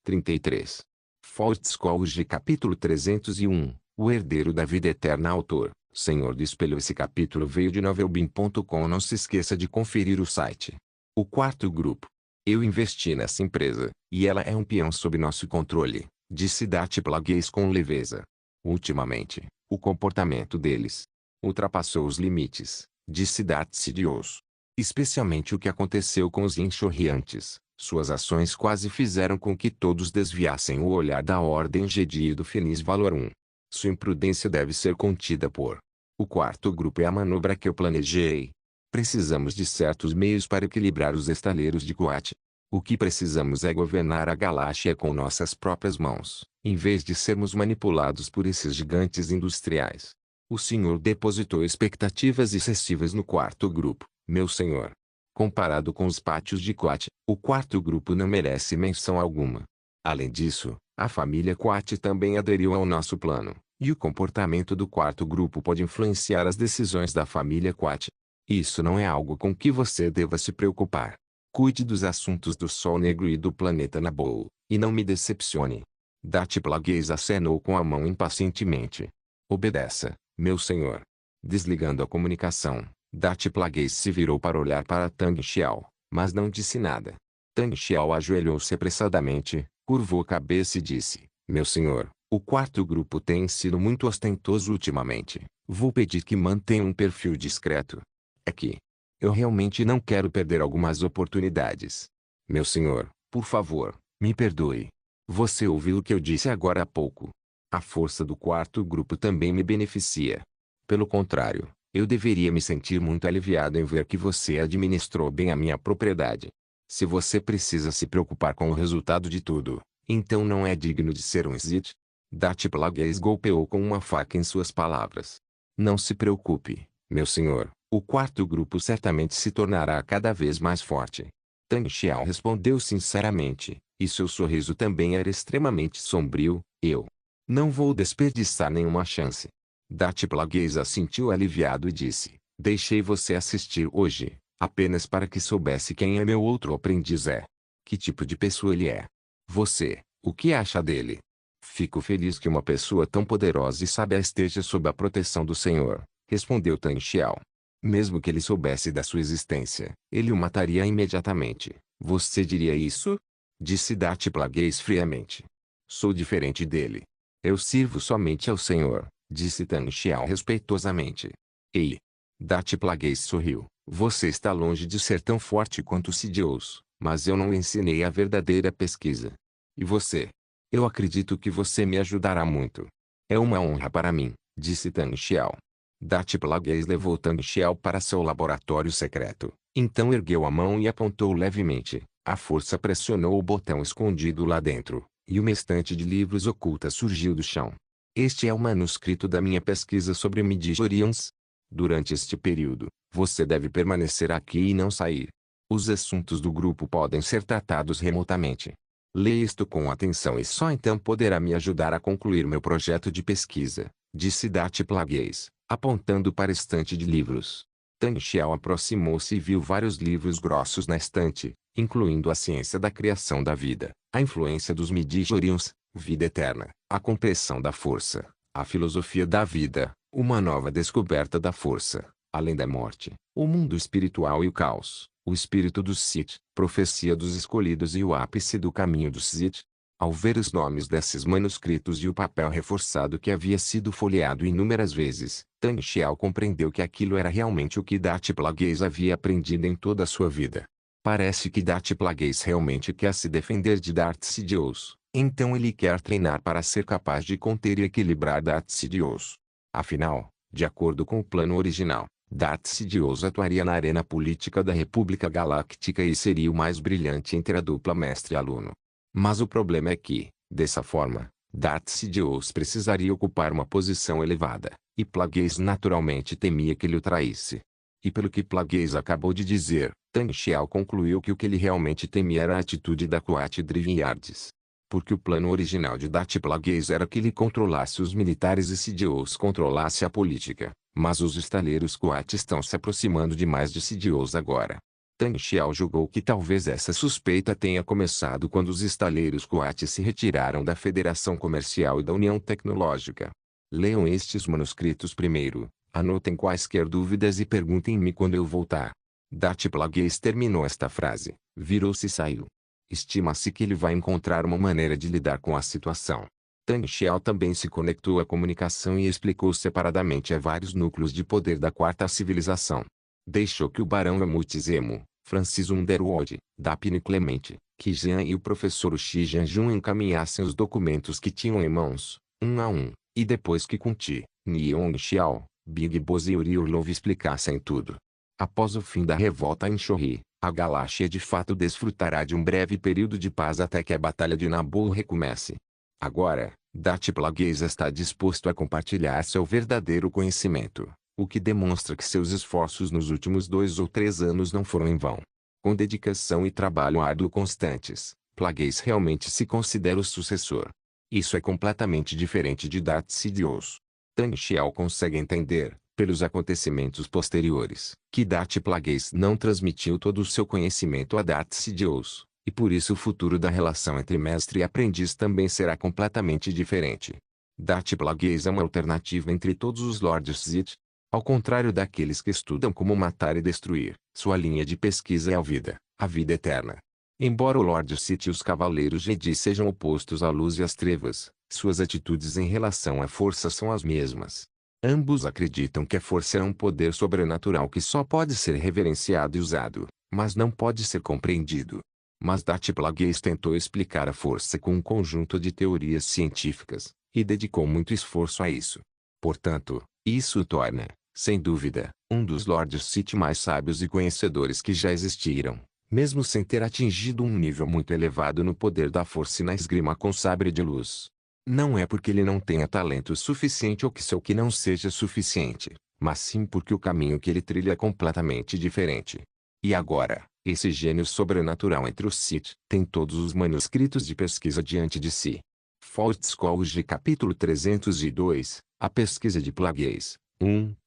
33. Fortescue capítulo 301. O herdeiro da vida eterna. Autor: Senhor do Espelho. Esse capítulo veio de novelbeam.com. Não se esqueça de conferir o site. O quarto grupo. Eu investi nessa empresa, e ela é um peão sob nosso controle, disse Darth Plagueis com leveza. Ultimamente, o comportamento deles ultrapassou os limites, disse Darth Sidious. Especialmente o que aconteceu com os enxorriantes. Suas ações quase fizeram com que todos desviassem o olhar da Ordem Jedi e do Finis Valorum. Sua imprudência deve ser contida por. O quarto grupo é a manobra que eu planejei. Precisamos de certos meios para equilibrar os estaleiros de Kuat. O que precisamos é governar a galáxia com nossas próprias mãos, em vez de sermos manipulados por esses gigantes industriais. O senhor depositou expectativas excessivas no quarto grupo, meu senhor. Comparado com os pátios de Kuat, o quarto grupo não merece menção alguma. Além disso, a família Kuat também aderiu ao nosso plano, e o comportamento do quarto grupo pode influenciar as decisões da família Kuat. Isso não é algo com que você deva se preocupar. Cuide dos assuntos do Sol Negro e do planeta Naboo, e não me decepcione. Darth Plagueis acenou com a mão impacientemente. Obedeça, meu senhor. Desligando a comunicação, Darth Plagueis se virou para olhar para Tang Xiao, mas não disse nada. Tang Xiao ajoelhou-se apressadamente, curvou a cabeça e disse: Meu senhor, o quarto grupo tem sido muito ostentoso ultimamente. Vou pedir que mantenha um perfil discreto. É que eu realmente não quero perder algumas oportunidades. Meu senhor, por favor, me perdoe. Você ouviu o que eu disse agora há pouco. A força do quarto grupo também me beneficia. Pelo contrário, eu deveria me sentir muito aliviado em ver que você administrou bem a minha propriedade. Se você precisa se preocupar com o resultado de tudo, então não é digno de ser um Sith. Darth Plagueis golpeou com uma faca em suas palavras. Não se preocupe, meu senhor. O quarto grupo certamente se tornará cada vez mais forte. Tang Xiao respondeu sinceramente, e seu sorriso também era extremamente sombrio. Eu não vou desperdiçar nenhuma chance. Darth Plagueis assentiu aliviado e disse: Deixei você assistir hoje, apenas para que soubesse quem é meu outro aprendiz. Que tipo de pessoa ele é? Você, o que acha dele? Fico feliz que uma pessoa tão poderosa e sábia esteja sob a proteção do Senhor, respondeu Tang Xiao. Mesmo que ele soubesse da sua existência, ele o mataria imediatamente. Você diria isso? Disse Darth Plagueis friamente. Sou diferente dele. Eu sirvo somente ao Senhor, disse Tang Xiao respeitosamente. Ei! Darth Plagueis sorriu. Você está longe de ser tão forte quanto Sidious, mas eu não ensinei a verdadeira pesquisa. E você? Eu acredito que você me ajudará muito. É uma honra para mim, disse Tang Xiao. Darth Plagueis levou Tang Xiao para seu laboratório secreto. Então ergueu a mão e apontou levemente. A força pressionou o botão escondido lá dentro, e uma estante de livros oculta surgiu do chão. Este é o manuscrito da minha pesquisa sobre Midichlorians. Durante este período, você deve permanecer aqui e não sair. Os assuntos do grupo podem ser tratados remotamente. Leia isto com atenção e só então poderá me ajudar a concluir meu projeto de pesquisa, disse Darth Plagueis, apontando para a estante de livros. Tang Xiao aproximou-se e viu vários livros grossos na estante, incluindo A Ciência da Criação da Vida, A Influência dos Midichlorians, Vida Eterna, A Compressão da Força, A Filosofia da Vida, Uma Nova Descoberta da Força, Além da Morte, O Mundo Espiritual e o Caos, O Espírito dos Sith, Profecia dos Escolhidos e o Ápice do Caminho dos Sith. Ao ver os nomes desses manuscritos e o papel reforçado que havia sido folheado inúmeras vezes, Tang Xiao compreendeu que aquilo era realmente o que Darth Plagueis havia aprendido em toda a sua vida. Parece que Darth Plagueis realmente quer se defender de Darth Sidious, então ele quer treinar para ser capaz de conter e equilibrar Darth Sidious. Afinal, de acordo com o plano original, Darth Sidious atuaria na arena política da República Galáctica e seria o mais brilhante entre a dupla mestre-aluno. Mas o problema é que, dessa forma, Darth Sidious precisaria ocupar uma posição elevada, e Plagueis naturalmente temia que ele o traísse. E pelo que Plagueis acabou de dizer, Tang Xiao concluiu que o que ele realmente temia era a atitude da Kuat Driven Yards. Porque o plano original de Darth Plagueis era que ele controlasse os militares e Sidious controlasse a política, mas os estaleiros Kuat estão se aproximando demais de Sidious agora. Tang Xiao julgou que talvez essa suspeita tenha começado quando os estaleiros Kuat se retiraram da Federação Comercial e da União Tecnológica. Leiam estes manuscritos primeiro, anotem quaisquer dúvidas e perguntem-me quando eu voltar. Dat Plagueis terminou esta frase, virou-se e saiu. Estima-se que ele vai encontrar uma maneira de lidar com a situação. Tang Xiao também se conectou à comunicação e explicou separadamente a vários núcleos de poder da quarta civilização. Deixou que o barão Amutizemo, Francis Underwood, Daphne Clemente, Qijian e o professor Xi Jianjun encaminhassem os documentos que tinham em mãos, um a um, e depois que Kunti, Niong Xiao, Big Boss e Uri Orlov explicassem tudo. Após o fim da revolta em Shorri, a galáxia de fato desfrutará de um breve período de paz até que a Batalha de Naboo recomece. Agora, Dat Plagueis está disposto a compartilhar seu verdadeiro conhecimento, o que demonstra que seus esforços nos últimos 2 ou 3 anos não foram em vão. Com dedicação e trabalho árduo constantes, Plagueis realmente se considera o sucessor. Isso é completamente diferente de Darth Sidious. Tang Xiao consegue entender, pelos acontecimentos posteriores, que Darth Plagueis não transmitiu todo o seu conhecimento a Darth Sidious, e por isso o futuro da relação entre mestre e aprendiz também será completamente diferente. Darth Plagueis é uma alternativa entre todos os Lords Sith. Ao contrário daqueles que estudam como matar e destruir, sua linha de pesquisa é a vida eterna. Embora o Lord Sith e os Cavaleiros Jedi sejam opostos à luz e às trevas, suas atitudes em relação à força são as mesmas. Ambos acreditam que a força é um poder sobrenatural que só pode ser reverenciado e usado, mas não pode ser compreendido. Mas Dat Plagueis tentou explicar a força com um conjunto de teorias científicas, e dedicou muito esforço a isso. Portanto, isso o torna, sem dúvida, um dos Lords Sith mais sábios e conhecedores que já existiram, mesmo sem ter atingido um nível muito elevado no poder da força e na esgrima com sabre de luz. Não é porque ele não tenha talento suficiente ou que seu que não seja suficiente, mas sim porque o caminho que ele trilha é completamente diferente. E agora, esse gênio sobrenatural entre os Sith tem todos os manuscritos de pesquisa diante de si. Faust Scholarship capítulo 302, a pesquisa de Plagueis.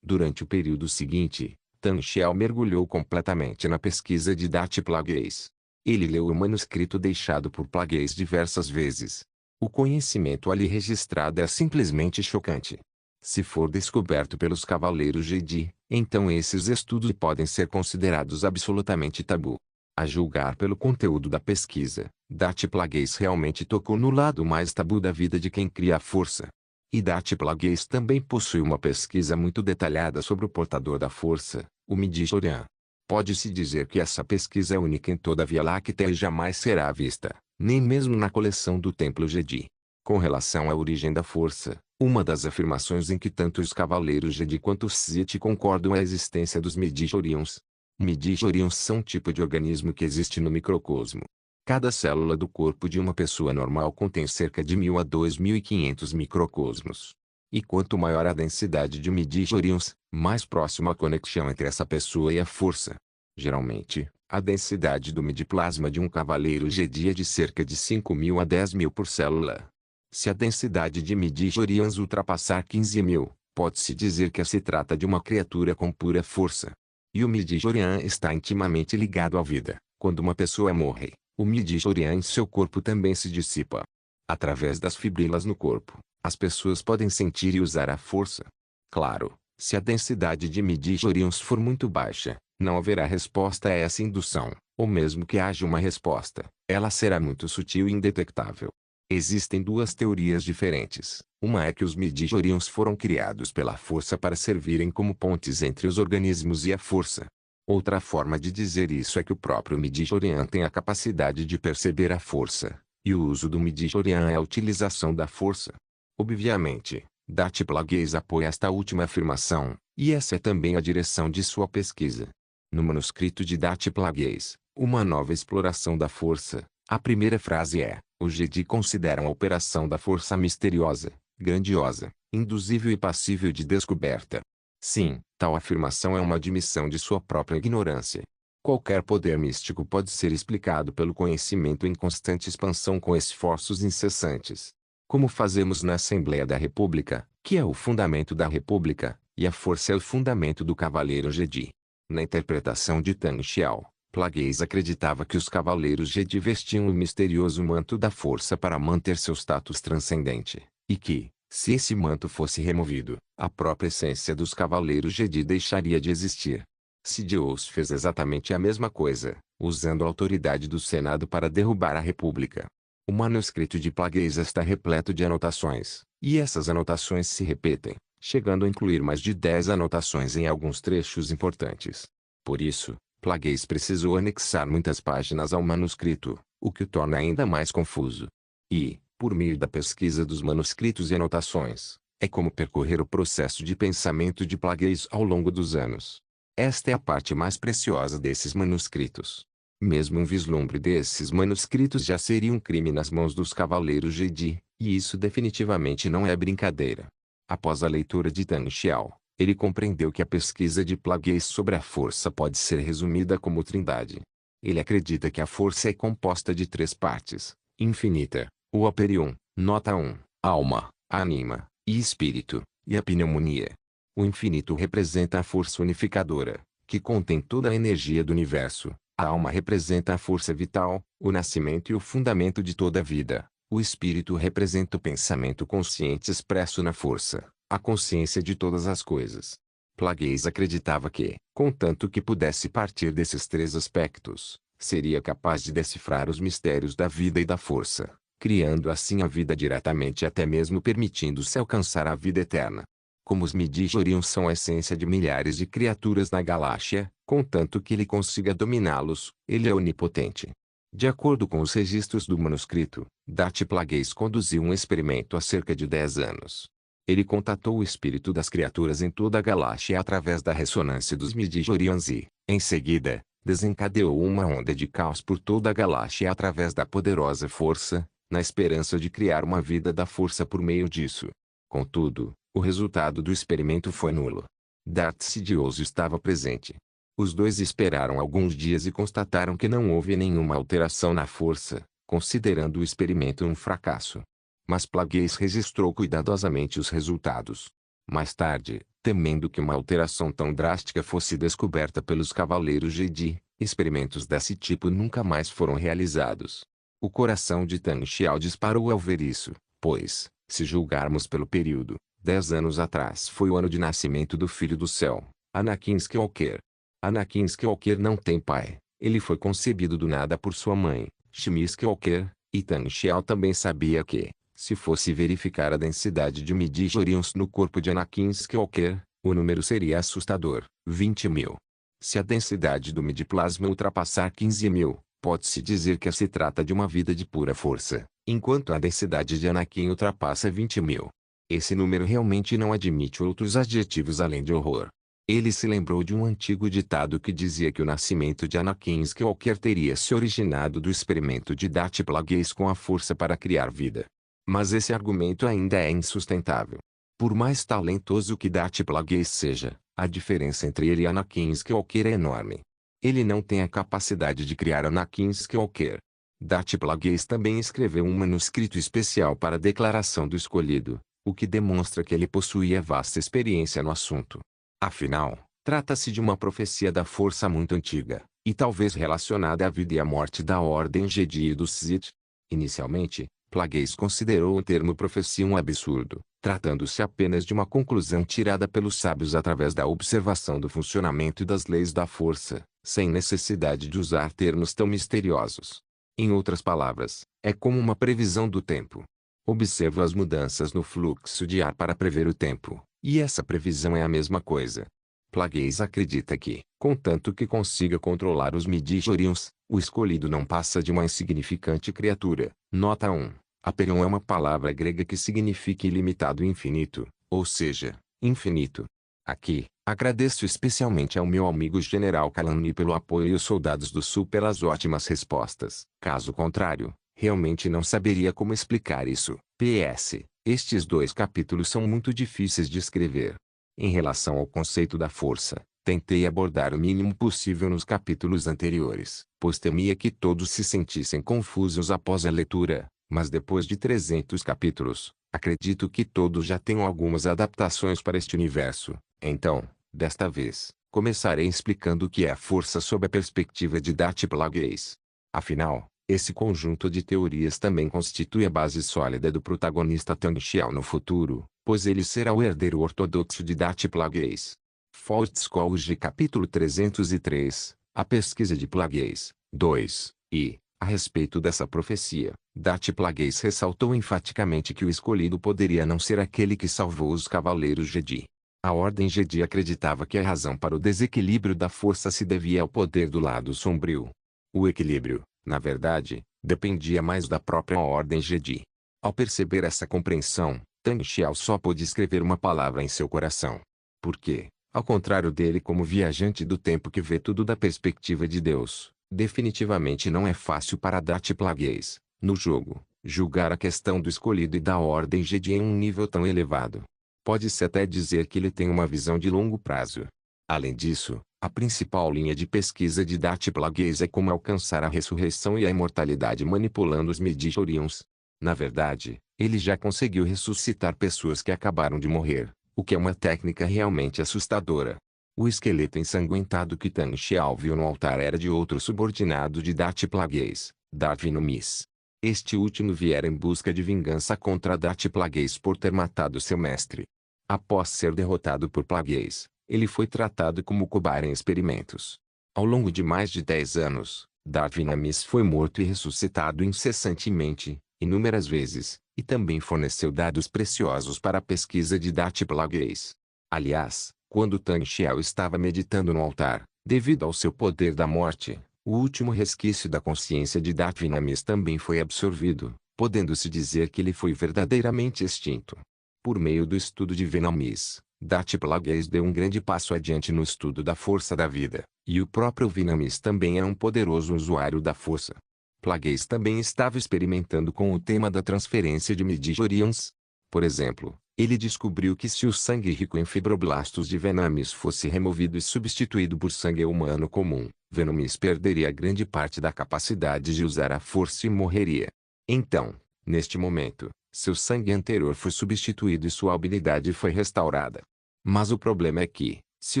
Durante o período seguinte, Tang Xiao mergulhou completamente na pesquisa de Dat Plagueis. Ele leu o manuscrito deixado por Plagueis diversas vezes. O conhecimento ali registrado é simplesmente chocante. Se for descoberto pelos Cavaleiros Jedi, então esses estudos podem ser considerados absolutamente tabu. A julgar pelo conteúdo da pesquisa, Dat Plagueis realmente tocou no lado mais tabu da vida de quem cria a força. E Dat Plagueis também possui uma pesquisa muito detalhada sobre o portador da força, o Midi-chlorian. Pode-se dizer que essa pesquisa é única em toda a Via Láctea e jamais será vista, nem mesmo na coleção do Templo Jedi. Com relação à origem da força, uma das afirmações em que tanto os Cavaleiros Jedi quanto os Sith concordam é a existência dos Midi-chlorians. Midi-chlorians são um tipo de organismo que existe no microcosmo. Cada célula do corpo de uma pessoa normal contém cerca de 1000 a 2500 microcosmos. E quanto maior a densidade de midi-chlorians, mais próxima a conexão entre essa pessoa e a força. Geralmente, a densidade do midiplasma de um cavaleiro Jedi é de cerca de 5000 a 10.000 por célula. Se a densidade de midi-chlorians ultrapassar 15.000, pode-se dizer que se trata de uma criatura com pura força. E o midi-chlorian está intimamente ligado à vida. Quando uma pessoa morre, o midi-chlorian em seu corpo também se dissipa. Através das fibrilas no corpo, as pessoas podem sentir e usar a força. Claro, se a densidade de midi-chlorians for muito baixa, não haverá resposta a essa indução, ou mesmo que haja uma resposta, ela será muito sutil e indetectável. Existem duas teorias diferentes. Uma é que os midi-chlorians foram criados pela força para servirem como pontes entre os organismos e a força. Outra forma de dizer isso é que o próprio midi-chlorian tem a capacidade de perceber a força, e o uso do midi-chlorian é a utilização da força. Obviamente, Dat Plagueis apoia esta última afirmação, e essa é também a direção de sua pesquisa. No manuscrito de Dat Plagueis, Uma Nova Exploração da Força, a primeira frase é: os Jedi consideram a operação da força misteriosa, grandiosa, induzível e passível de descoberta. Sim, tal afirmação é uma admissão de sua própria ignorância. Qualquer poder místico pode ser explicado pelo conhecimento em constante expansão com esforços incessantes. Como fazemos na Assembleia da República, que é o fundamento da República, e a força é o fundamento do Cavaleiro Jedi. Na interpretação de Tang Xiao, Plagueis acreditava que os Cavaleiros Jedi vestiam o misterioso manto da força para manter seu status transcendente, e que, se esse manto fosse removido, a própria essência dos Cavaleiros Jedi deixaria de existir. Sidious fez exatamente a mesma coisa, usando a autoridade do Senado para derrubar a República. O manuscrito de Plagueis está repleto de anotações, e essas anotações se repetem, chegando a incluir mais de 10 anotações em alguns trechos importantes. Por isso, Plagueis precisou anexar muitas páginas ao manuscrito, o que o torna ainda mais confuso. E, por meio da pesquisa dos manuscritos e anotações, é como percorrer o processo de pensamento de Plagueis ao longo dos anos. Esta é a parte mais preciosa desses manuscritos. Mesmo um vislumbre desses manuscritos já seria um crime nas mãos dos Cavaleiros Jedi, e isso definitivamente não é brincadeira. Após a leitura de Tan Xiao, ele compreendeu que a pesquisa de Plagueis sobre a força pode ser resumida como trindade. Ele acredita que a força é composta de 3 partes: infinita, o Aperion, nota 1, alma, anima, e espírito, e a pneumonia. O infinito representa a força unificadora, que contém toda a energia do universo. A alma representa a força vital, o nascimento e o fundamento de toda a vida. O espírito representa o pensamento consciente expresso na força, a consciência de todas as coisas. Plagueis acreditava que, contanto que pudesse partir desses 3 aspectos, seria capaz de decifrar os mistérios da vida e da força, criando assim a vida diretamente e até mesmo permitindo-se alcançar a vida eterna. Como os Midi-chlorians são a essência de milhares de criaturas na galáxia, contanto que ele consiga dominá-los, ele é onipotente. De acordo com os registros do manuscrito, Darth Plagueis conduziu um experimento há cerca de 10 anos. Ele contatou o espírito das criaturas em toda a galáxia através da ressonância dos Midi-chlorians e, em seguida, desencadeou uma onda de caos por toda a galáxia através da poderosa força, na esperança de criar uma vida da força por meio disso. Contudo, o resultado do experimento foi nulo. Darth Sidious estava presente. Os dois esperaram alguns dias e constataram que não houve nenhuma alteração na força, considerando o experimento um fracasso. Mas Plagueis registrou cuidadosamente os resultados. Mais tarde, temendo que uma alteração tão drástica fosse descoberta pelos Cavaleiros Jedi, experimentos desse tipo nunca mais foram realizados. O coração de Tan Xiao disparou ao ver isso, pois, se julgarmos pelo período, 10 anos atrás foi o ano de nascimento do Filho do Céu, Anakin Skywalker. Anakin Skywalker não tem pai, ele foi concebido do nada por sua mãe, Shmi Skywalker, e Tan Xiao também sabia que, se fosse verificar a densidade de midi-chlorians no corpo de Anakin Skywalker, o número seria assustador, 20.000. Se a densidade do midiplasma ultrapassar 15.000, pode-se dizer que se trata de uma vida de pura força, enquanto a densidade de Anakin ultrapassa 20.000. Esse número realmente não admite outros adjetivos além de horror. Ele se lembrou de um antigo ditado que dizia que o nascimento de Anakin Skywalker teria se originado do experimento de Darth Plagueis com a força para criar vida. Mas esse argumento ainda é insustentável. Por mais talentoso que Darth Plagueis seja, a diferença entre ele e Anakin Skywalker é enorme. Ele não tem a capacidade de criar Anakin Skywalker. Darth Plagueis também escreveu um manuscrito especial para a declaração do escolhido, o que demonstra que ele possuía vasta experiência no assunto. Afinal, trata-se de uma profecia da força muito antiga, e talvez relacionada à vida e à morte da Ordem Jedi e dos Sith. Inicialmente, Plagueis considerou o termo profecia um absurdo, tratando-se apenas de uma conclusão tirada pelos sábios através da observação do funcionamento e das leis da força, sem necessidade de usar termos tão misteriosos. Em outras palavras, é como uma previsão do tempo. Observa as mudanças no fluxo de ar para prever o tempo, e essa previsão é a mesma coisa. Plagueis acredita que, contanto que consiga controlar os midi-chlorians, o escolhido não passa de uma insignificante criatura. Nota 1. Aperion é uma palavra grega que significa ilimitado e infinito, ou seja, infinito. Aqui, agradeço especialmente ao meu amigo General Kalani pelo apoio e os soldados do Sul pelas ótimas respostas. Caso contrário, realmente não saberia como explicar isso. PS. Estes 2 capítulos são muito difíceis de escrever. Em relação ao conceito da força, tentei abordar o mínimo possível nos capítulos anteriores, pois temia que todos se sentissem confusos após a leitura, mas depois de 300 capítulos, acredito que todos já tenham algumas adaptações para este universo. Então, desta vez, Começarei explicando o que é a força sob a perspectiva de Darth Plagueis. Afinal, esse conjunto de teorias também constitui a base sólida do protagonista Tang Xiao no futuro, pois ele será o herdeiro ortodoxo de Darth Plagueis. Fortescue capítulo 303, a pesquisa de Plagueis, 2, e, a respeito dessa profecia, Darth Plagueis ressaltou enfaticamente que o escolhido poderia não ser aquele que salvou os Cavaleiros Jedi. A Ordem Jedi acreditava que a razão para o desequilíbrio da força se devia ao poder do lado sombrio. O equilíbrio, na verdade, dependia mais da própria Ordem Jedi. Ao perceber essa compreensão, Tang Xiao só pôde escrever uma palavra em seu coração. Porque, ao contrário dele como viajante do tempo que vê tudo da perspectiva de Deus, definitivamente não é fácil para Darth Plagueis, no jogo, julgar a questão do escolhido e da Ordem Jedi em um nível tão elevado. Pode-se até dizer que ele tem uma visão de longo prazo. Além disso, a principal linha de pesquisa de Darth Plagueis é como alcançar a ressurreição e a imortalidade manipulando os Midi-chlorians. Na verdade, ele já conseguiu ressuscitar pessoas que acabaram de morrer, o que é uma técnica realmente assustadora. O esqueleto ensanguentado que Tang Xiao viu no altar era de outro subordinado de Darth Plagueis, Darth Venomiz. Este último viera em busca de vingança contra Darth Plagueis por ter matado seu mestre. Após ser derrotado por Plagueis, ele foi tratado como cobaia em experimentos. Ao longo de mais de 10 anos, Darth Venomiz foi morto e ressuscitado incessantemente, inúmeras vezes, e também forneceu dados preciosos para a pesquisa de Darth Plagueis. Aliás, quando Tang Xiao estava meditando no altar, devido ao seu poder da morte, o último resquício da consciência de Darth Venomiz também foi absorvido, podendo-se dizer que ele foi verdadeiramente extinto. Por meio do estudo de Venomiz, Darth Plagueis deu um grande passo adiante no estudo da força da vida, e o próprio Venomiz também era um poderoso usuário da força. Plagueis também estava experimentando com o tema da transferência de Midi-chlorians. Por exemplo, ele descobriu que se o sangue rico em fibroblastos de Venomiz fosse removido e substituído por sangue humano comum, Venomiz perderia grande parte da capacidade de usar a força e morreria. Então, neste momento, seu sangue anterior foi substituído e sua habilidade foi restaurada. Mas o problema é que, se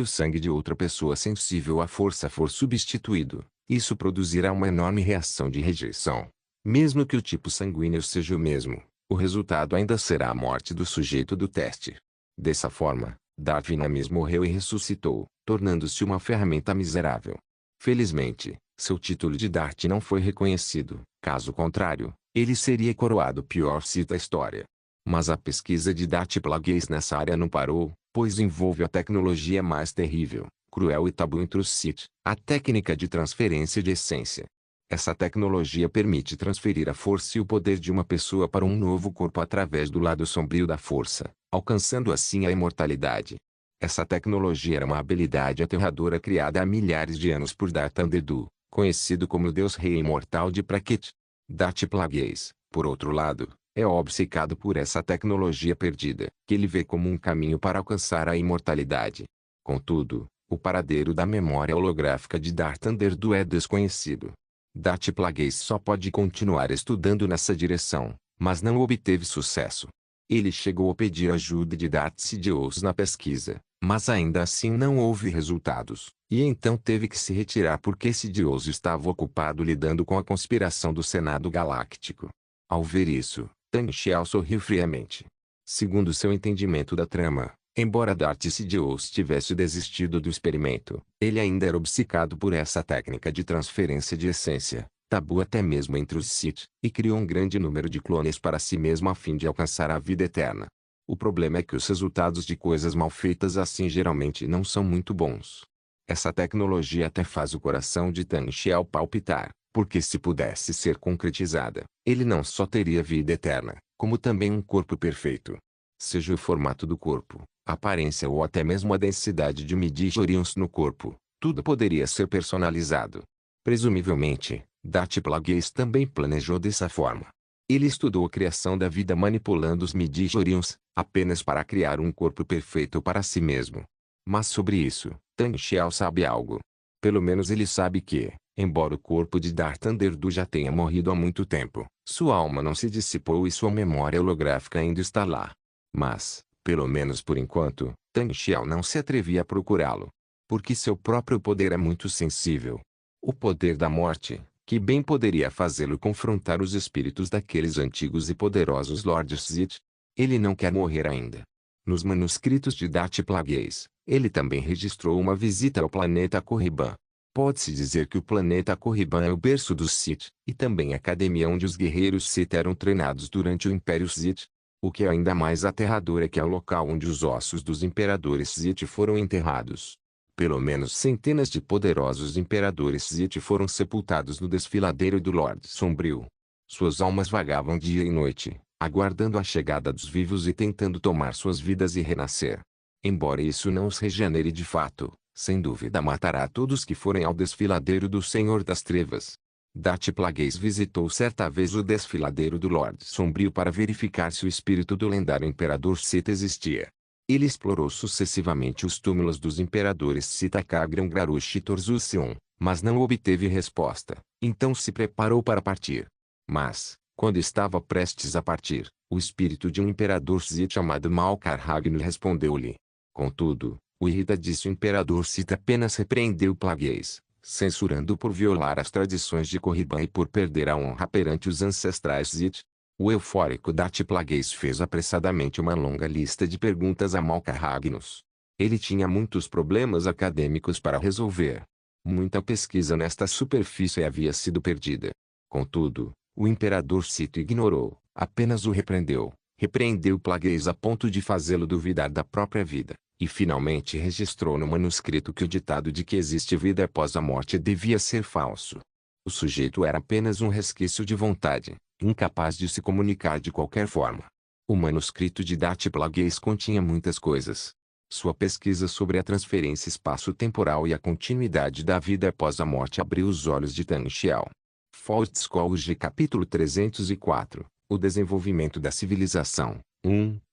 o sangue de outra pessoa sensível à força for substituído, isso produzirá uma enorme reação de rejeição. Mesmo que o tipo sanguíneo seja o mesmo, o resultado ainda será a morte do sujeito do teste. Dessa forma, Darth Venomiz morreu e ressuscitou, tornando-se uma ferramenta miserável. Felizmente, seu título de Darth não foi reconhecido, caso contrário, ele seria coroado pior Sith da história. Mas a pesquisa de Darth Plagueis nessa área não parou, pois envolve a tecnologia mais terrível, cruel e tabu entre os Sith, a técnica de transferência de essência. Essa tecnologia permite transferir a força e o poder de uma pessoa para um novo corpo através do lado sombrio da força, alcançando assim a imortalidade. Essa tecnologia era uma habilidade aterradora criada há milhares de anos por Darth Anderdu, conhecido como o Deus Rei Imortal de Prakit. Darth Plagueis, por outro lado, é obcecado por essa tecnologia perdida, que ele vê como um caminho para alcançar a imortalidade. Contudo, o paradeiro da memória holográfica de Darth Anderdu é desconhecido. Darth Plagueis só pode continuar estudando nessa direção, mas não obteve sucesso. Ele chegou a pedir ajuda de Darth Sidious na pesquisa, mas ainda assim não houve resultados, e então teve que se retirar porque Sidious estava ocupado lidando com a conspiração do Senado Galáctico. Ao ver isso, Tang Xiao sorriu friamente. Segundo seu entendimento da trama, embora Darth Sidious tivesse desistido do experimento, ele ainda era obcecado por essa técnica de transferência de essência, tabu até mesmo entre os Sith, e criou um grande número de clones para si mesmo a fim de alcançar a vida eterna. O problema é que os resultados de coisas mal feitas assim geralmente não são muito bons. Essa tecnologia até faz o coração de Tang Xiao palpitar, porque se pudesse ser concretizada, ele não só teria vida eterna, como também um corpo perfeito. Seja o formato do corpo, a aparência ou até mesmo a densidade de midi-chlorians no corpo, tudo poderia ser personalizado. Presumivelmente, Darth Plagueis também planejou dessa forma. Ele estudou a criação da vida manipulando os midi-chlorians, apenas para criar um corpo perfeito para si mesmo. Mas sobre isso, Tang Xiao sabe algo. Pelo menos ele sabe que, embora o corpo de Darth Anderdu já tenha morrido há muito tempo, sua alma não se dissipou e sua memória holográfica ainda está lá. Mas, pelo menos por enquanto, Tang Xiao não se atrevia a procurá-lo. porque seu próprio poder é muito sensível. O poder da morte, que bem poderia fazê-lo confrontar os espíritos daqueles antigos e poderosos Lords Sith. Ele não quer morrer ainda. Nos manuscritos de Darth Plagueis, ele também registrou uma visita ao planeta Korriban. Pode-se dizer que o planeta Korriban é o berço dos Sith, e também a academia onde os guerreiros Sith eram treinados durante o Império Sith. O que é ainda mais aterrador é que é o local onde os ossos dos imperadores Sith foram enterrados. Pelo menos centenas de poderosos imperadores Sith foram sepultados no desfiladeiro do Lorde Sombrio. Suas almas vagavam dia e noite, aguardando a chegada dos vivos e tentando tomar suas vidas e renascer. Embora isso não os regenere de fato, sem dúvida matará todos que forem ao desfiladeiro do Senhor das Trevas. Darth Plagueis visitou certa vez o desfiladeiro do Lorde Sombrio para verificar se o espírito do lendário imperador Sith existia. Ele explorou sucessivamente os túmulos dos imperadores Sith Akagron Grarush e Torzusion, mas não obteve resposta, então se preparou para partir. Mas, quando estava prestes a partir, o espírito de um imperador Sith chamado Malkar Ragnar respondeu-lhe. Contudo, o irritadíssimo imperador Sith apenas repreendeu Plagueis, censurando-o por violar as tradições de Korriban e por perder a honra perante os ancestrais Sith. O eufórico Darth Plagueis fez apressadamente uma longa lista de perguntas a Malkar Ragnar. Ele tinha muitos problemas acadêmicos para resolver. Muita pesquisa nesta superfície havia sido perdida. Contudo, o imperador Sith ignorou, apenas o repreendeu. Repreendeu Plagueis a ponto de fazê-lo duvidar da própria vida, e finalmente registrou no manuscrito que o ditado de que existe vida após a morte devia ser falso. O sujeito era apenas um resquício de vontade, incapaz de se comunicar de qualquer forma. O manuscrito de Darth Plagueis continha muitas coisas. Sua pesquisa sobre a transferência espaço-temporal e a continuidade da vida após a morte abriu os olhos de Tang Xiao. Faust-Scholes capítulo 304, o desenvolvimento da civilização.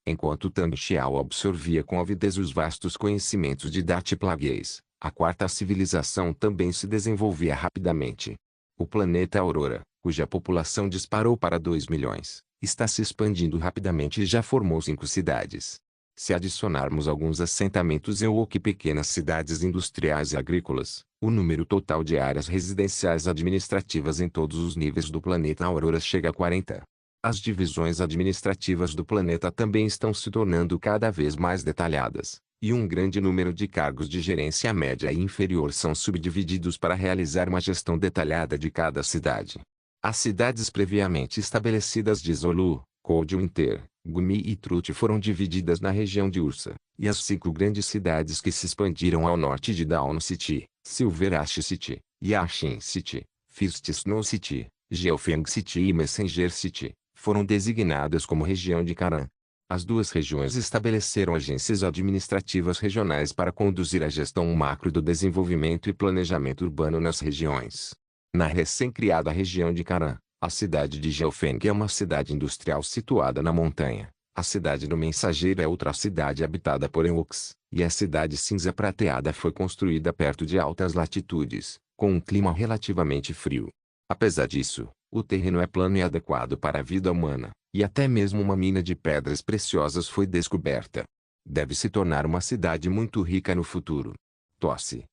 Enquanto Tang Xiao absorvia com avidez os vastos conhecimentos de Darth Plagueis, a quarta civilização também se desenvolvia rapidamente. O planeta Aurora, cuja população disparou para 2 milhões, está se expandindo rapidamente e já formou 5 cidades. Se adicionarmos alguns assentamentos ou que pequenas cidades industriais e agrícolas, o número total de áreas residenciais administrativas em todos os níveis do planeta Aurora chega a 40. As divisões administrativas do planeta também estão se tornando cada vez mais detalhadas, e um grande número de cargos de gerência média e inferior são subdivididos para realizar uma gestão detalhada de cada cidade. As cidades previamente estabelecidas de Zolu, Coldwinter, Gumi e Trut foram divididas na região de Ursa, e as 5 grandes cidades que se expandiram ao norte de Dawn City, Silverash City, Yashin City, First Snow City, Geofeng City e Messenger City, foram designadas como região de Karan. As 2 regiões estabeleceram agências administrativas regionais para conduzir a gestão macro do desenvolvimento e planejamento urbano nas regiões. Na recém-criada região de Karan, a cidade de Geofeng é uma cidade industrial situada na montanha. A cidade do Mensageiro é outra cidade habitada por Ewoks, e a cidade cinza prateada foi construída perto de altas latitudes, com um clima relativamente frio. Apesar disso, o terreno é plano e adequado para a vida humana, e até mesmo uma mina de pedras preciosas foi descoberta. Deve se tornar uma cidade muito rica no futuro. Tosse.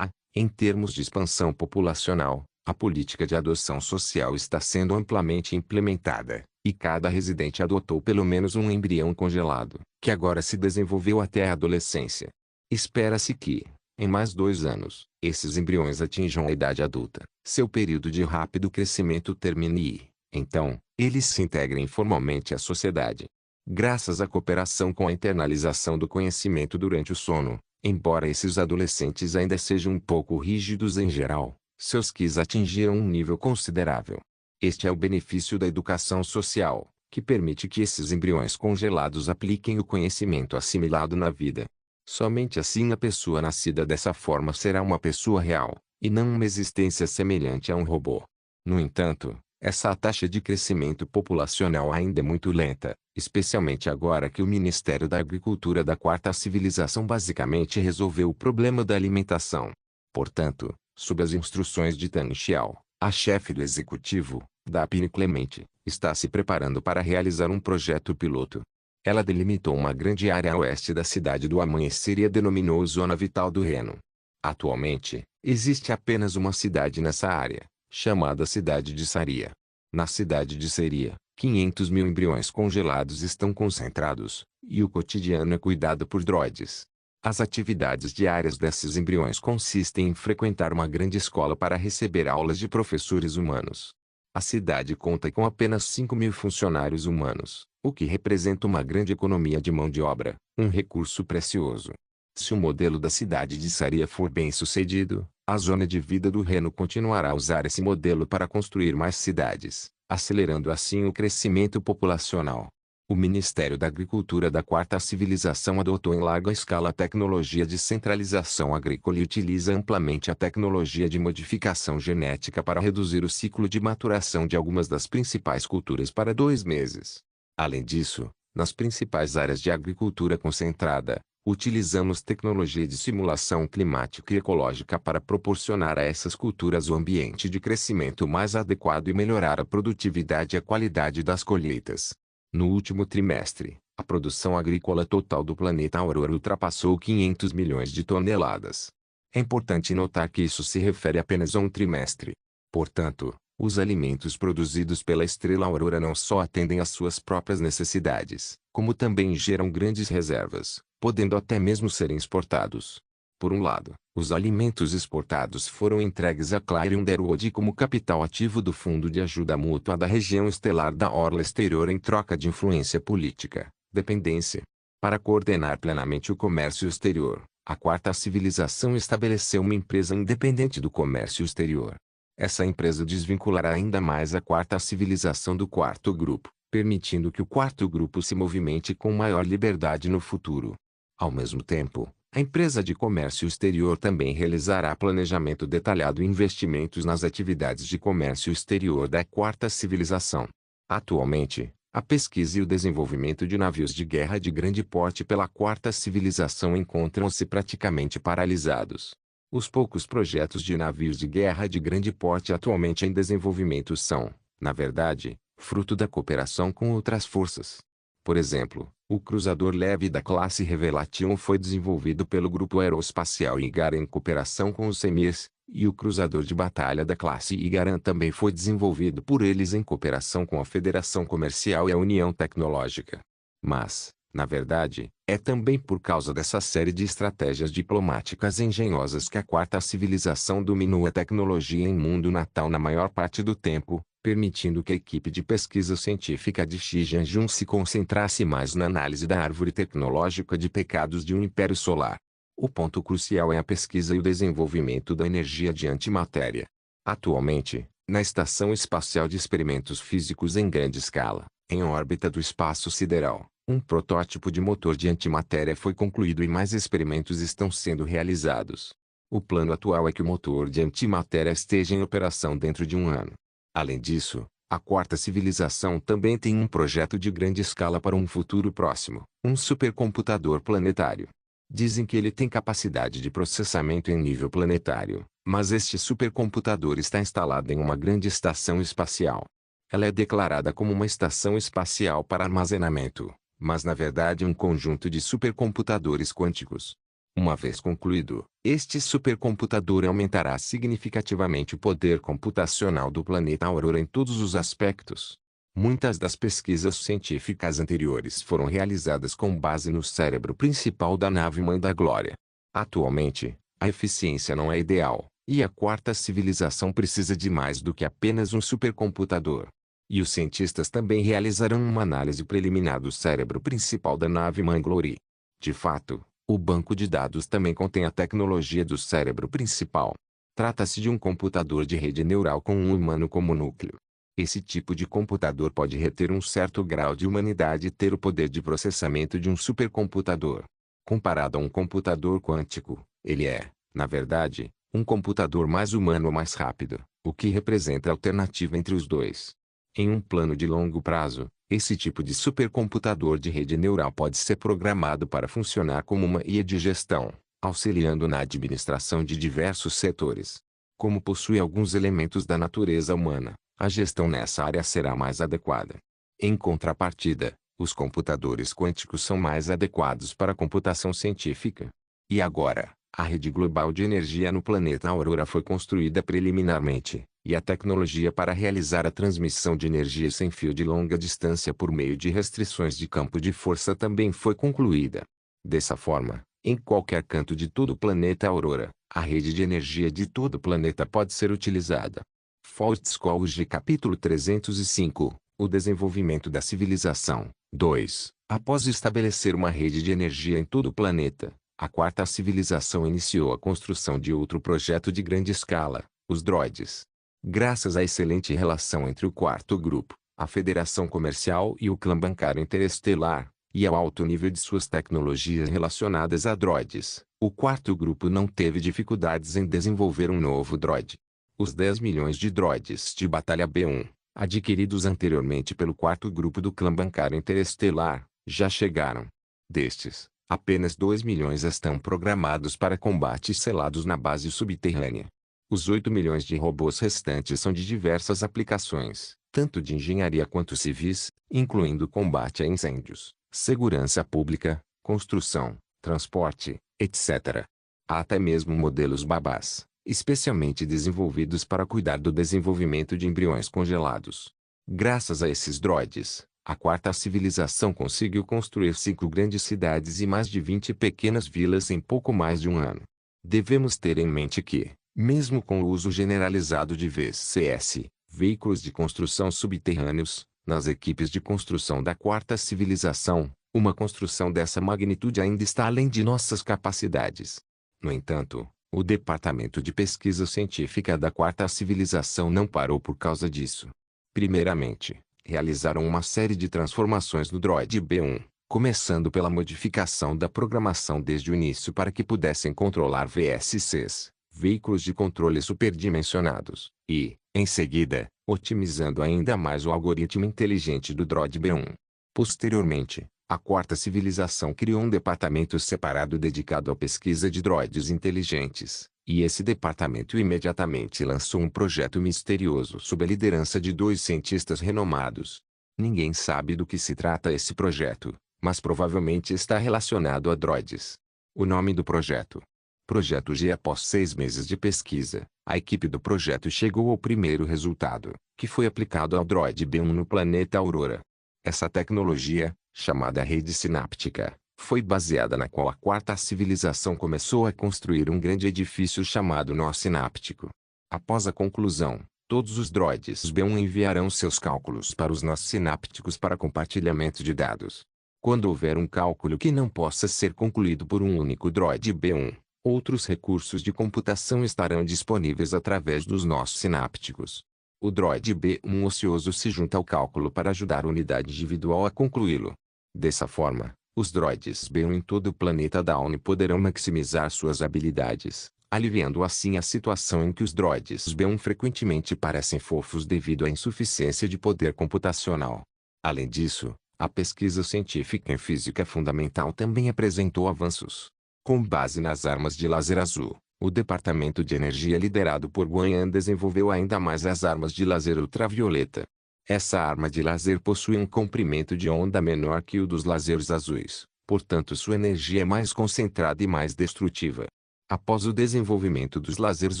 Em termos de expansão populacional, a política de adoção social está sendo amplamente implementada, e cada residente adotou pelo menos um embrião congelado, que agora se desenvolveu até a adolescência. Espera-se que, em mais 2 anos, esses embriões atinjam a idade adulta, seu período de rápido crescimento termine e, então, eles se integrem formalmente à sociedade. Graças à cooperação com a internalização do conhecimento durante o sono, embora esses adolescentes ainda sejam um pouco rígidos em geral, seus QIs atingiram um nível considerável. Este é o benefício da educação social, que permite que esses embriões congelados apliquem o conhecimento assimilado na vida. Somente assim a pessoa nascida dessa forma será uma pessoa real, e não uma existência semelhante a um robô. No entanto, essa taxa de crescimento populacional ainda é muito lenta, especialmente agora que o Ministério da Agricultura da Quarta Civilização basicamente resolveu o problema da alimentação. Portanto, sob as instruções de Tang Xiao, a chefe do executivo, Dapine Clemente, está se preparando para realizar um projeto piloto. Ela delimitou uma grande área a oeste da cidade do Amanhecer e a denominou Zona Vital do Reno. Atualmente, existe apenas uma cidade nessa área, chamada Cidade de Saria. Na cidade de Saria, 500 mil embriões congelados estão concentrados, e o cotidiano é cuidado por droides. As atividades diárias desses embriões consistem em frequentar uma grande escola para receber aulas de professores humanos. A cidade conta com apenas 5 mil funcionários humanos, o que representa uma grande economia de mão de obra, um recurso precioso. Se o modelo da cidade de Saria for bem sucedido, a zona de vida do Reno continuará a usar esse modelo para construir mais cidades, acelerando assim o crescimento populacional. O Ministério da Agricultura da Quarta Civilização adotou em larga escala a tecnologia de centralização agrícola e utiliza amplamente a tecnologia de modificação genética para reduzir o ciclo de maturação de algumas das principais culturas para 2 meses. Além disso, nas principais áreas de agricultura concentrada, utilizamos tecnologia de simulação climática e ecológica para proporcionar a essas culturas o ambiente de crescimento mais adequado e melhorar a produtividade e a qualidade das colheitas. No último trimestre, a produção agrícola total do planeta Aurora ultrapassou 500 milhões de toneladas. É importante notar que isso se refere apenas a um trimestre. Portanto, os alimentos produzidos pela estrela Aurora não só atendem às suas próprias necessidades, como também geram grandes reservas, podendo até mesmo serem exportados. Por um lado, os alimentos exportados foram entregues a Claire Underwood como capital ativo do Fundo de Ajuda Mútua da região estelar da Orla Exterior em troca de influência política, dependência. Para coordenar plenamente o comércio exterior, a Quarta Civilização estabeleceu uma empresa independente do comércio exterior. Essa empresa desvinculará ainda mais a Quarta Civilização do Quarto Grupo, permitindo que o Quarto Grupo se movimente com maior liberdade no futuro. Ao mesmo tempo, a empresa de comércio exterior também realizará planejamento detalhado e investimentos nas atividades de comércio exterior da Quarta Civilização. Atualmente, a pesquisa e o desenvolvimento de navios de guerra de grande porte pela Quarta Civilização encontram-se praticamente paralisados. Os poucos projetos de navios de guerra de grande porte atualmente em desenvolvimento são, na verdade, fruto da cooperação com outras forças. Por exemplo, o cruzador leve da classe Revelation foi desenvolvido pelo Grupo Aeroespacial Igaran em cooperação com os Emirs, e o cruzador de batalha da classe Igaran também foi desenvolvido por eles em cooperação com a Federação Comercial e a União Tecnológica. Mas, na verdade, é também por causa dessa série de estratégias diplomáticas engenhosas que a Quarta Civilização dominou a tecnologia em mundo natal na maior parte do tempo, permitindo que a equipe de pesquisa científica de Xi Jianjun se concentrasse mais na análise da árvore tecnológica de pecados de um império solar. O ponto crucial é a pesquisa e o desenvolvimento da energia de antimatéria. Atualmente, na Estação Espacial de Experimentos Físicos em Grande Escala, em órbita do espaço sideral, um protótipo de motor de antimatéria foi concluído e mais experimentos estão sendo realizados. O plano atual é que o motor de antimatéria esteja em operação dentro de um ano. Além disso, a Quarta Civilização também tem um projeto de grande escala para um futuro próximo, um supercomputador planetário. Dizem que ele tem capacidade de processamento em nível planetário, mas este supercomputador está instalado em uma grande estação espacial. Ela é declarada como uma estação espacial para armazenamento, mas na verdade um conjunto de supercomputadores quânticos. Uma vez concluído, este supercomputador aumentará significativamente o poder computacional do planeta Aurora em todos os aspectos. Muitas das pesquisas científicas anteriores foram realizadas com base no cérebro principal da nave-mãe da Glória. Atualmente, a eficiência não é ideal, e a Quarta Civilização precisa de mais do que apenas um supercomputador. E os cientistas também realizarão uma análise preliminar do cérebro principal da nave-mãe Glory. De fato, o banco de dados também contém a tecnologia do cérebro principal. Trata-se de um computador de rede neural com um humano como núcleo. Esse tipo de computador pode reter um certo grau de humanidade e ter o poder de processamento de um supercomputador. Comparado a um computador quântico, ele é, na verdade, um computador mais humano ou mais rápido, o que representa a alternativa entre os dois. Em um plano de longo prazo, esse tipo de supercomputador de rede neural pode ser programado para funcionar como uma IA de gestão, auxiliando na administração de diversos setores. Como possui alguns elementos da natureza humana, a gestão nessa área será mais adequada. Em contrapartida, Os computadores quânticos são mais adequados para a computação científica. E agora, a rede global de energia no planeta Aurora foi construída preliminarmente, e a tecnologia para realizar a transmissão de energia sem fio de longa distância por meio de restrições de campo de força também foi concluída. Dessa forma, em qualquer canto de todo o planeta Aurora, a rede de energia de todo o planeta pode ser utilizada. Fortescue capítulo 305, o desenvolvimento da civilização. 2. Após estabelecer uma rede de energia em todo o planeta, a quarta civilização iniciou a construção de outro projeto de grande escala, os droides. Graças à excelente relação entre o quarto grupo, a Federação Comercial e o clã bancário interestelar, e ao alto nível de suas tecnologias relacionadas a droides, o quarto grupo não teve dificuldades em desenvolver um novo droide. Os 10 milhões de droides de batalha B1, adquiridos anteriormente pelo quarto grupo do clã bancário interestelar, já chegaram. Destes, apenas 2 milhões estão programados para combate selados na base subterrânea. Os 8 milhões de robôs restantes são de diversas aplicações, tanto de engenharia quanto civis, incluindo combate a incêndios, segurança pública, construção, transporte, etc. Há até mesmo modelos babás, especialmente desenvolvidos para cuidar do desenvolvimento de embriões congelados. Graças a esses droides, a quarta civilização conseguiu construir 5 grandes cidades e mais de 20 pequenas vilas em pouco mais de um ano. Devemos ter em mente que, mesmo com o uso generalizado de VCS, veículos de construção subterrâneos, nas equipes de construção da quarta civilização, uma construção dessa magnitude ainda está além de nossas capacidades. No entanto, o Departamento de Pesquisa Científica da Quarta Civilização não parou por causa disso. Primeiramente, realizaram uma série de transformações no droide B1, começando pela modificação da programação desde o início para que pudessem controlar VSCs, veículos de controle superdimensionados, e, em seguida, otimizando ainda mais o algoritmo inteligente do droide B1. Posteriormente, a quarta civilização criou um departamento separado dedicado à pesquisa de droides inteligentes, e esse departamento imediatamente lançou um projeto misterioso sob a liderança de 2 cientistas renomados. Ninguém sabe do que se trata esse projeto, mas provavelmente está relacionado a droides. O nome do projeto: Projeto G. Após 6 meses de pesquisa, a equipe do projeto chegou ao primeiro resultado, que foi aplicado ao droide B1 no planeta Aurora. Essa tecnologia, chamada rede sináptica, foi baseada na qual a quarta civilização começou a construir um grande edifício chamado nó sináptico. Após a conclusão, todos os droides B1 enviarão seus cálculos para os nós sinápticos para compartilhamento de dados. Quando houver um cálculo que não possa ser concluído por um único droide B1, outros recursos de computação estarão disponíveis através dos nós sinápticos. O droide B1 ocioso se junta ao cálculo para ajudar a unidade individual a concluí-lo. Dessa forma, os droides B1 em todo o planeta Dawn poderão maximizar suas habilidades, aliviando assim a situação em que os droides B1 frequentemente parecem fofos devido à insuficiência de poder computacional. Além disso, a pesquisa científica em física fundamental também apresentou avanços. Com base nas armas de laser azul, o Departamento de Energia liderado por Guanyan desenvolveu ainda mais as armas de laser ultravioleta. Essa arma de laser possui um comprimento de onda menor que o dos lasers azuis, portanto sua energia é mais concentrada e mais destrutiva. Após o desenvolvimento dos lasers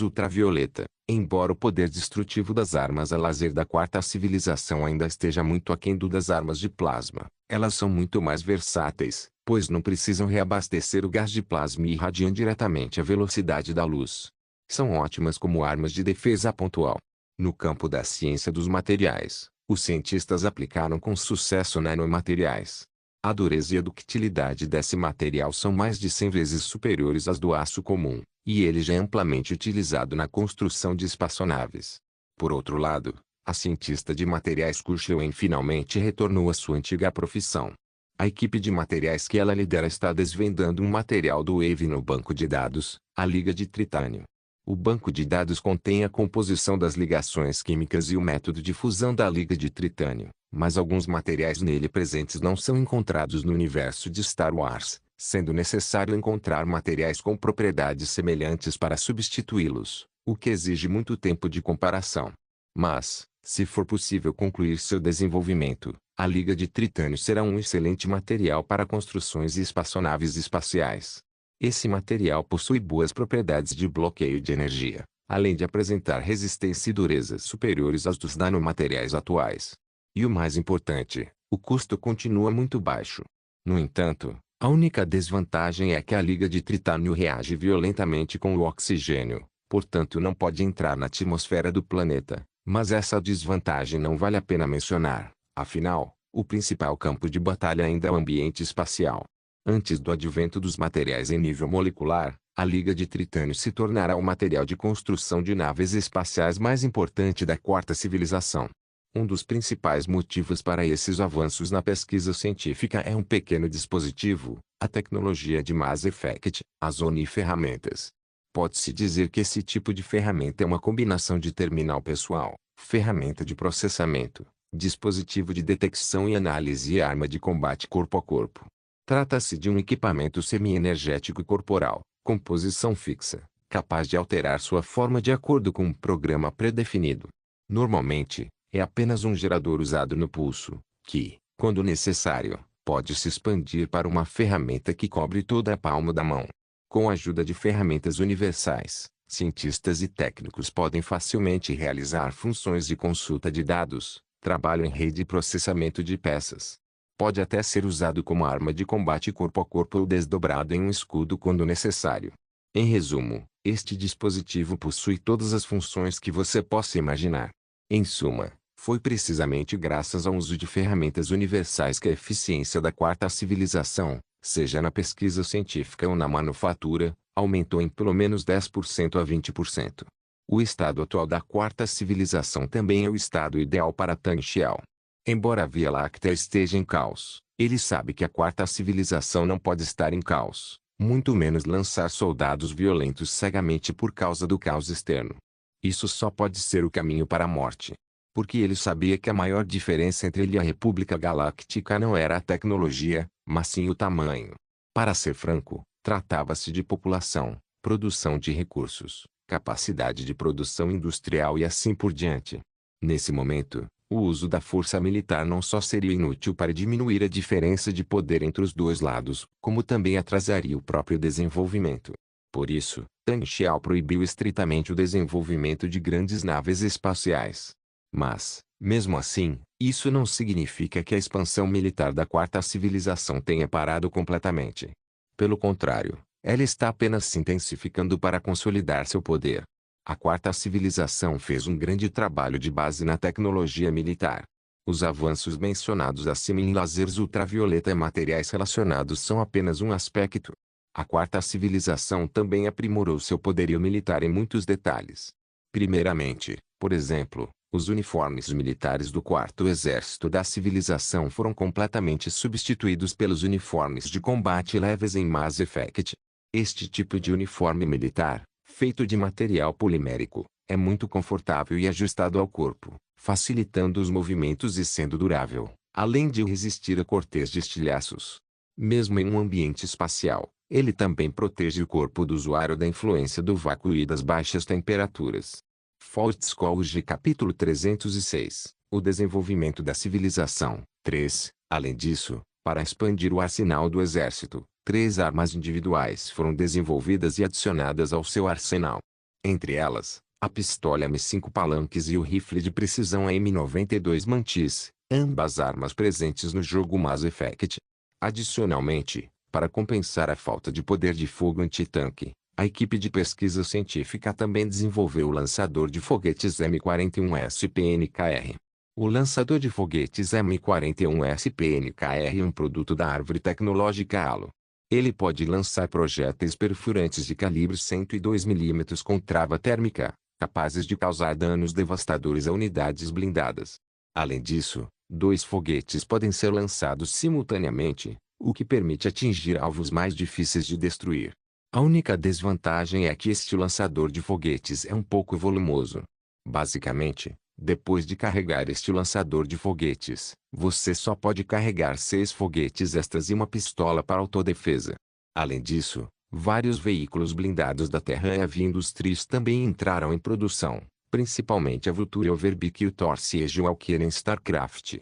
ultravioleta, embora o poder destrutivo das armas a laser da quarta civilização ainda esteja muito aquém do das armas de plasma, elas são muito mais versáteis, pois não precisam reabastecer o gás de plasma e irradiam diretamente a velocidade da luz. São ótimas como armas de defesa pontual. No campo da ciência dos materiais, os cientistas aplicaram com sucesso nanomateriais. A dureza e a ductilidade desse material são mais de 100 vezes superiores às do aço comum, e ele já é amplamente utilizado na construção de espaçonaves. Por outro lado, a cientista de materiais Kuchel finalmente retornou à sua antiga profissão. A equipe de materiais que ela lidera está desvendando um material do Wave no banco de dados, a liga de tritânio. O banco de dados contém a composição das ligações químicas e o método de fusão da liga de tritânio, mas alguns materiais nele presentes não são encontrados no universo de Star Wars, sendo necessário encontrar materiais com propriedades semelhantes para substituí-los, o que exige muito tempo de comparação. Mas, se for possível concluir seu desenvolvimento, A liga de tritânio será um excelente material para construções e espaçonaves espaciais. Esse material possui boas propriedades de bloqueio de energia, além de apresentar resistência e dureza superiores aos dos nanomateriais atuais. E o mais importante, o custo continua muito baixo. No entanto, a única desvantagem é que a liga de tritânio reage violentamente com o oxigênio, portanto não pode entrar na atmosfera do planeta. Mas essa desvantagem não vale a pena mencionar, afinal, o principal campo de batalha ainda é o ambiente espacial. Antes do advento dos materiais em nível molecular, a liga de tritânio se tornará o material de construção de naves espaciais mais importante da quarta civilização. Um dos principais motivos para esses avanços na pesquisa científica é um pequeno dispositivo, a tecnologia de Mass Effect, as ONI ferramentas. Pode-se dizer que esse tipo de ferramenta é uma combinação de terminal pessoal, ferramenta de processamento, dispositivo de detecção e análise e arma de combate corpo a corpo. Trata-se de um equipamento semi-energético corporal, com posição fixa, capaz de alterar sua forma de acordo com um programa predefinido. Normalmente, é apenas um gerador usado no pulso, que, quando necessário, pode se expandir para uma ferramenta que cobre toda a palma da mão. Com a ajuda de ferramentas universais, cientistas e técnicos podem facilmente realizar funções de consulta de dados, trabalho em rede e processamento de peças. Pode até ser usado como arma de combate corpo a corpo ou desdobrado em um escudo quando necessário. Em resumo, este dispositivo possui todas as funções que você possa imaginar. Em suma, foi precisamente graças ao uso de ferramentas universais que a eficiência da quarta civilização, seja na pesquisa científica ou na manufatura, aumentou em pelo menos 10% a 20%. O estado atual da quarta civilização também é o estado ideal para Tan Xiao. Embora a Via Láctea esteja em caos, ele sabe que a quarta civilização não pode estar em caos, muito menos lançar soldados violentos cegamente por causa do caos externo. Isso só pode ser o caminho para a morte. Porque ele sabia que a maior diferença entre ele e a República Galáctica não era a tecnologia, mas sim o tamanho. Para ser franco, tratava-se de população, produção de recursos, capacidade de produção industrial e assim por diante. Nesse momento, o uso da força militar não só seria inútil para diminuir a diferença de poder entre os dois lados, como também atrasaria o próprio desenvolvimento. Por isso, Tan Xiao proibiu estritamente o desenvolvimento de grandes naves espaciais. Mas, mesmo assim, isso não significa que a expansão militar da quarta civilização tenha parado completamente. Pelo contrário, ela está apenas se intensificando para consolidar seu poder. A quarta civilização fez um grande trabalho de base na tecnologia militar. Os avanços mencionados acima em lasers ultravioleta e materiais relacionados são apenas um aspecto. A quarta civilização também aprimorou seu poderio militar em muitos detalhes. Primeiramente, por exemplo, os uniformes militares do quarto exército da civilização foram completamente substituídos pelos uniformes de combate leves em Mass Effect. Este tipo de uniforme militar, feito de material polimérico, é muito confortável e ajustado ao corpo, facilitando os movimentos e sendo durável, além de resistir a cortes de estilhaços. Mesmo em um ambiente espacial, ele também protege o corpo do usuário da influência do vácuo e das baixas temperaturas. Faust-Scholes capítulo 306, o desenvolvimento da civilização. 3. Além disso, para expandir o arsenal do exército, 3 armas individuais foram desenvolvidas e adicionadas ao seu arsenal. Entre elas, a pistola M5 Palanques e o rifle de precisão M92 Mantis, ambas armas presentes no jogo Mass Effect. Adicionalmente, para compensar a falta de poder de fogo antitanque, a equipe de pesquisa científica também desenvolveu o lançador de foguetes M41SPNKR. O lançador de foguetes M41SPNKR é um produto da árvore tecnológica Halo. Ele pode lançar projéteis perfurantes de calibre 102 mm com trava térmica, capazes de causar danos devastadores a unidades blindadas. Além disso, 2 foguetes podem ser lançados simultaneamente, o que permite atingir alvos mais difíceis de destruir. A única desvantagem é que este lançador de foguetes é um pouco volumoso. Basicamente, depois de carregar este lançador de foguetes, você só pode carregar 6 foguetes extras e uma pistola para autodefesa. Além disso, vários veículos blindados da Terra e Heavy Industries também entraram em produção, principalmente a Vulture Overbeak e o Thor Siege Walker em StarCraft.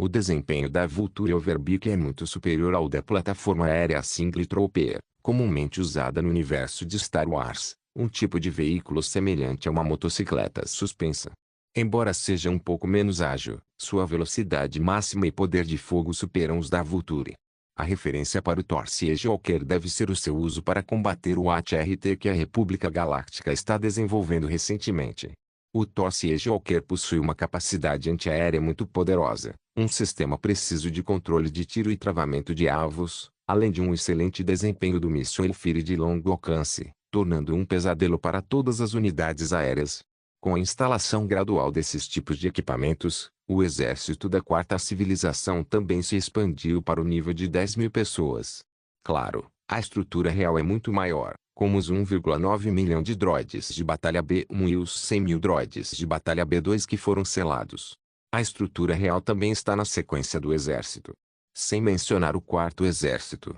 O desempenho da Vulture Overbeak é muito superior ao da plataforma aérea Single Trooper, comumente usada no universo de Star Wars, um tipo de veículo semelhante a uma motocicleta suspensa. Embora seja um pouco menos ágil, sua velocidade máxima e poder de fogo superam os da Vulture. A referência para o Thor Siege Walker deve ser o seu uso para combater o AT-RT que a República Galáctica está desenvolvendo recentemente. O Thor Siege Walker possui uma capacidade antiaérea muito poderosa, um sistema preciso de controle de tiro e travamento de alvos, além de um excelente desempenho do míssil Elfire de longo alcance, tornando um pesadelo para todas as unidades aéreas. Com a instalação gradual desses tipos de equipamentos, o exército da Quarta Civilização também se expandiu para o nível de 10.000 pessoas. Claro, a estrutura real é muito maior, como os 1,9 milhão de droids de Batalha B1 e os 100.000 droids de Batalha B2 que foram selados. A estrutura real também está na sequência do exército. Sem mencionar o quarto exército,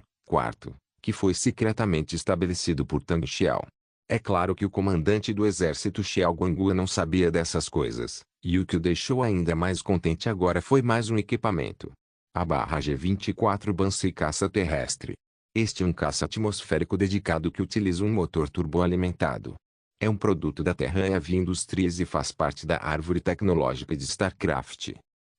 que foi secretamente estabelecido por Tang Xiao. É claro que o comandante do exército Xiao Guangua não sabia dessas coisas, e o que o deixou ainda mais contente agora foi mais um equipamento. A barra G-24 Banshee caça terrestre. Este é um caça atmosférico dedicado que utiliza um motor turboalimentado. É um produto da Terra Heavy Industries e faz parte da árvore tecnológica de StarCraft.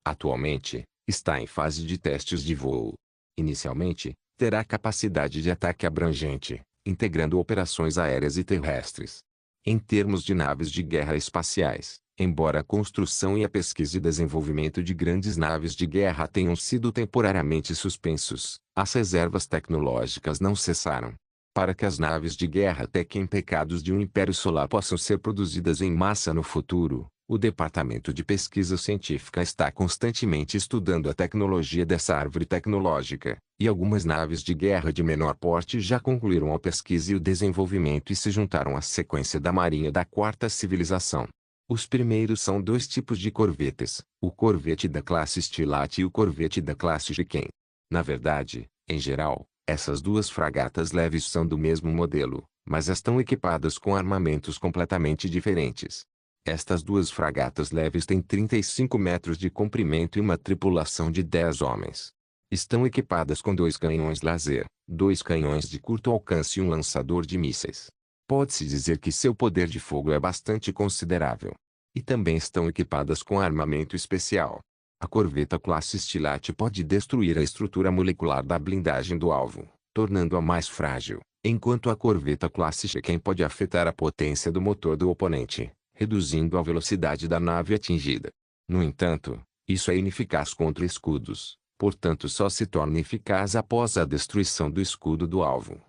Atualmente, está em fase de testes de voo. Inicialmente, terá capacidade de ataque abrangente, integrando operações aéreas e terrestres. Em termos de naves de guerra espaciais, embora a construção e a pesquisa e desenvolvimento de grandes naves de guerra tenham sido temporariamente suspensos, as reservas tecnológicas não cessaram. Para que as naves de guerra tequem pecados de um império solar possam ser produzidas em massa no futuro, o Departamento de Pesquisa Científica está constantemente estudando a tecnologia dessa árvore tecnológica, e algumas naves de guerra de menor porte já concluíram a pesquisa e o desenvolvimento e se juntaram à sequência da Marinha da Quarta Civilização. Os primeiros são dois tipos de corvetes, o corvete da classe Stilat e o corvete da classe Shiken. Na verdade, em geral, essas duas fragatas leves são do mesmo modelo, mas estão equipadas com armamentos completamente diferentes. Estas duas fragatas leves têm 35 metros de comprimento e uma tripulação de 10 homens. Estão equipadas com 2 canhões laser, 2 canhões de curto alcance e um lançador de mísseis. Pode-se dizer que seu poder de fogo é bastante considerável. E também estão equipadas com armamento especial. A corveta classe Stilat pode destruir a estrutura molecular da blindagem do alvo, tornando-a mais frágil, enquanto a corveta classe Shiken pode afetar a potência do motor do oponente, reduzindo a velocidade da nave atingida. No entanto, isso é ineficaz contra escudos, portanto só se torna eficaz após a destruição do escudo do alvo.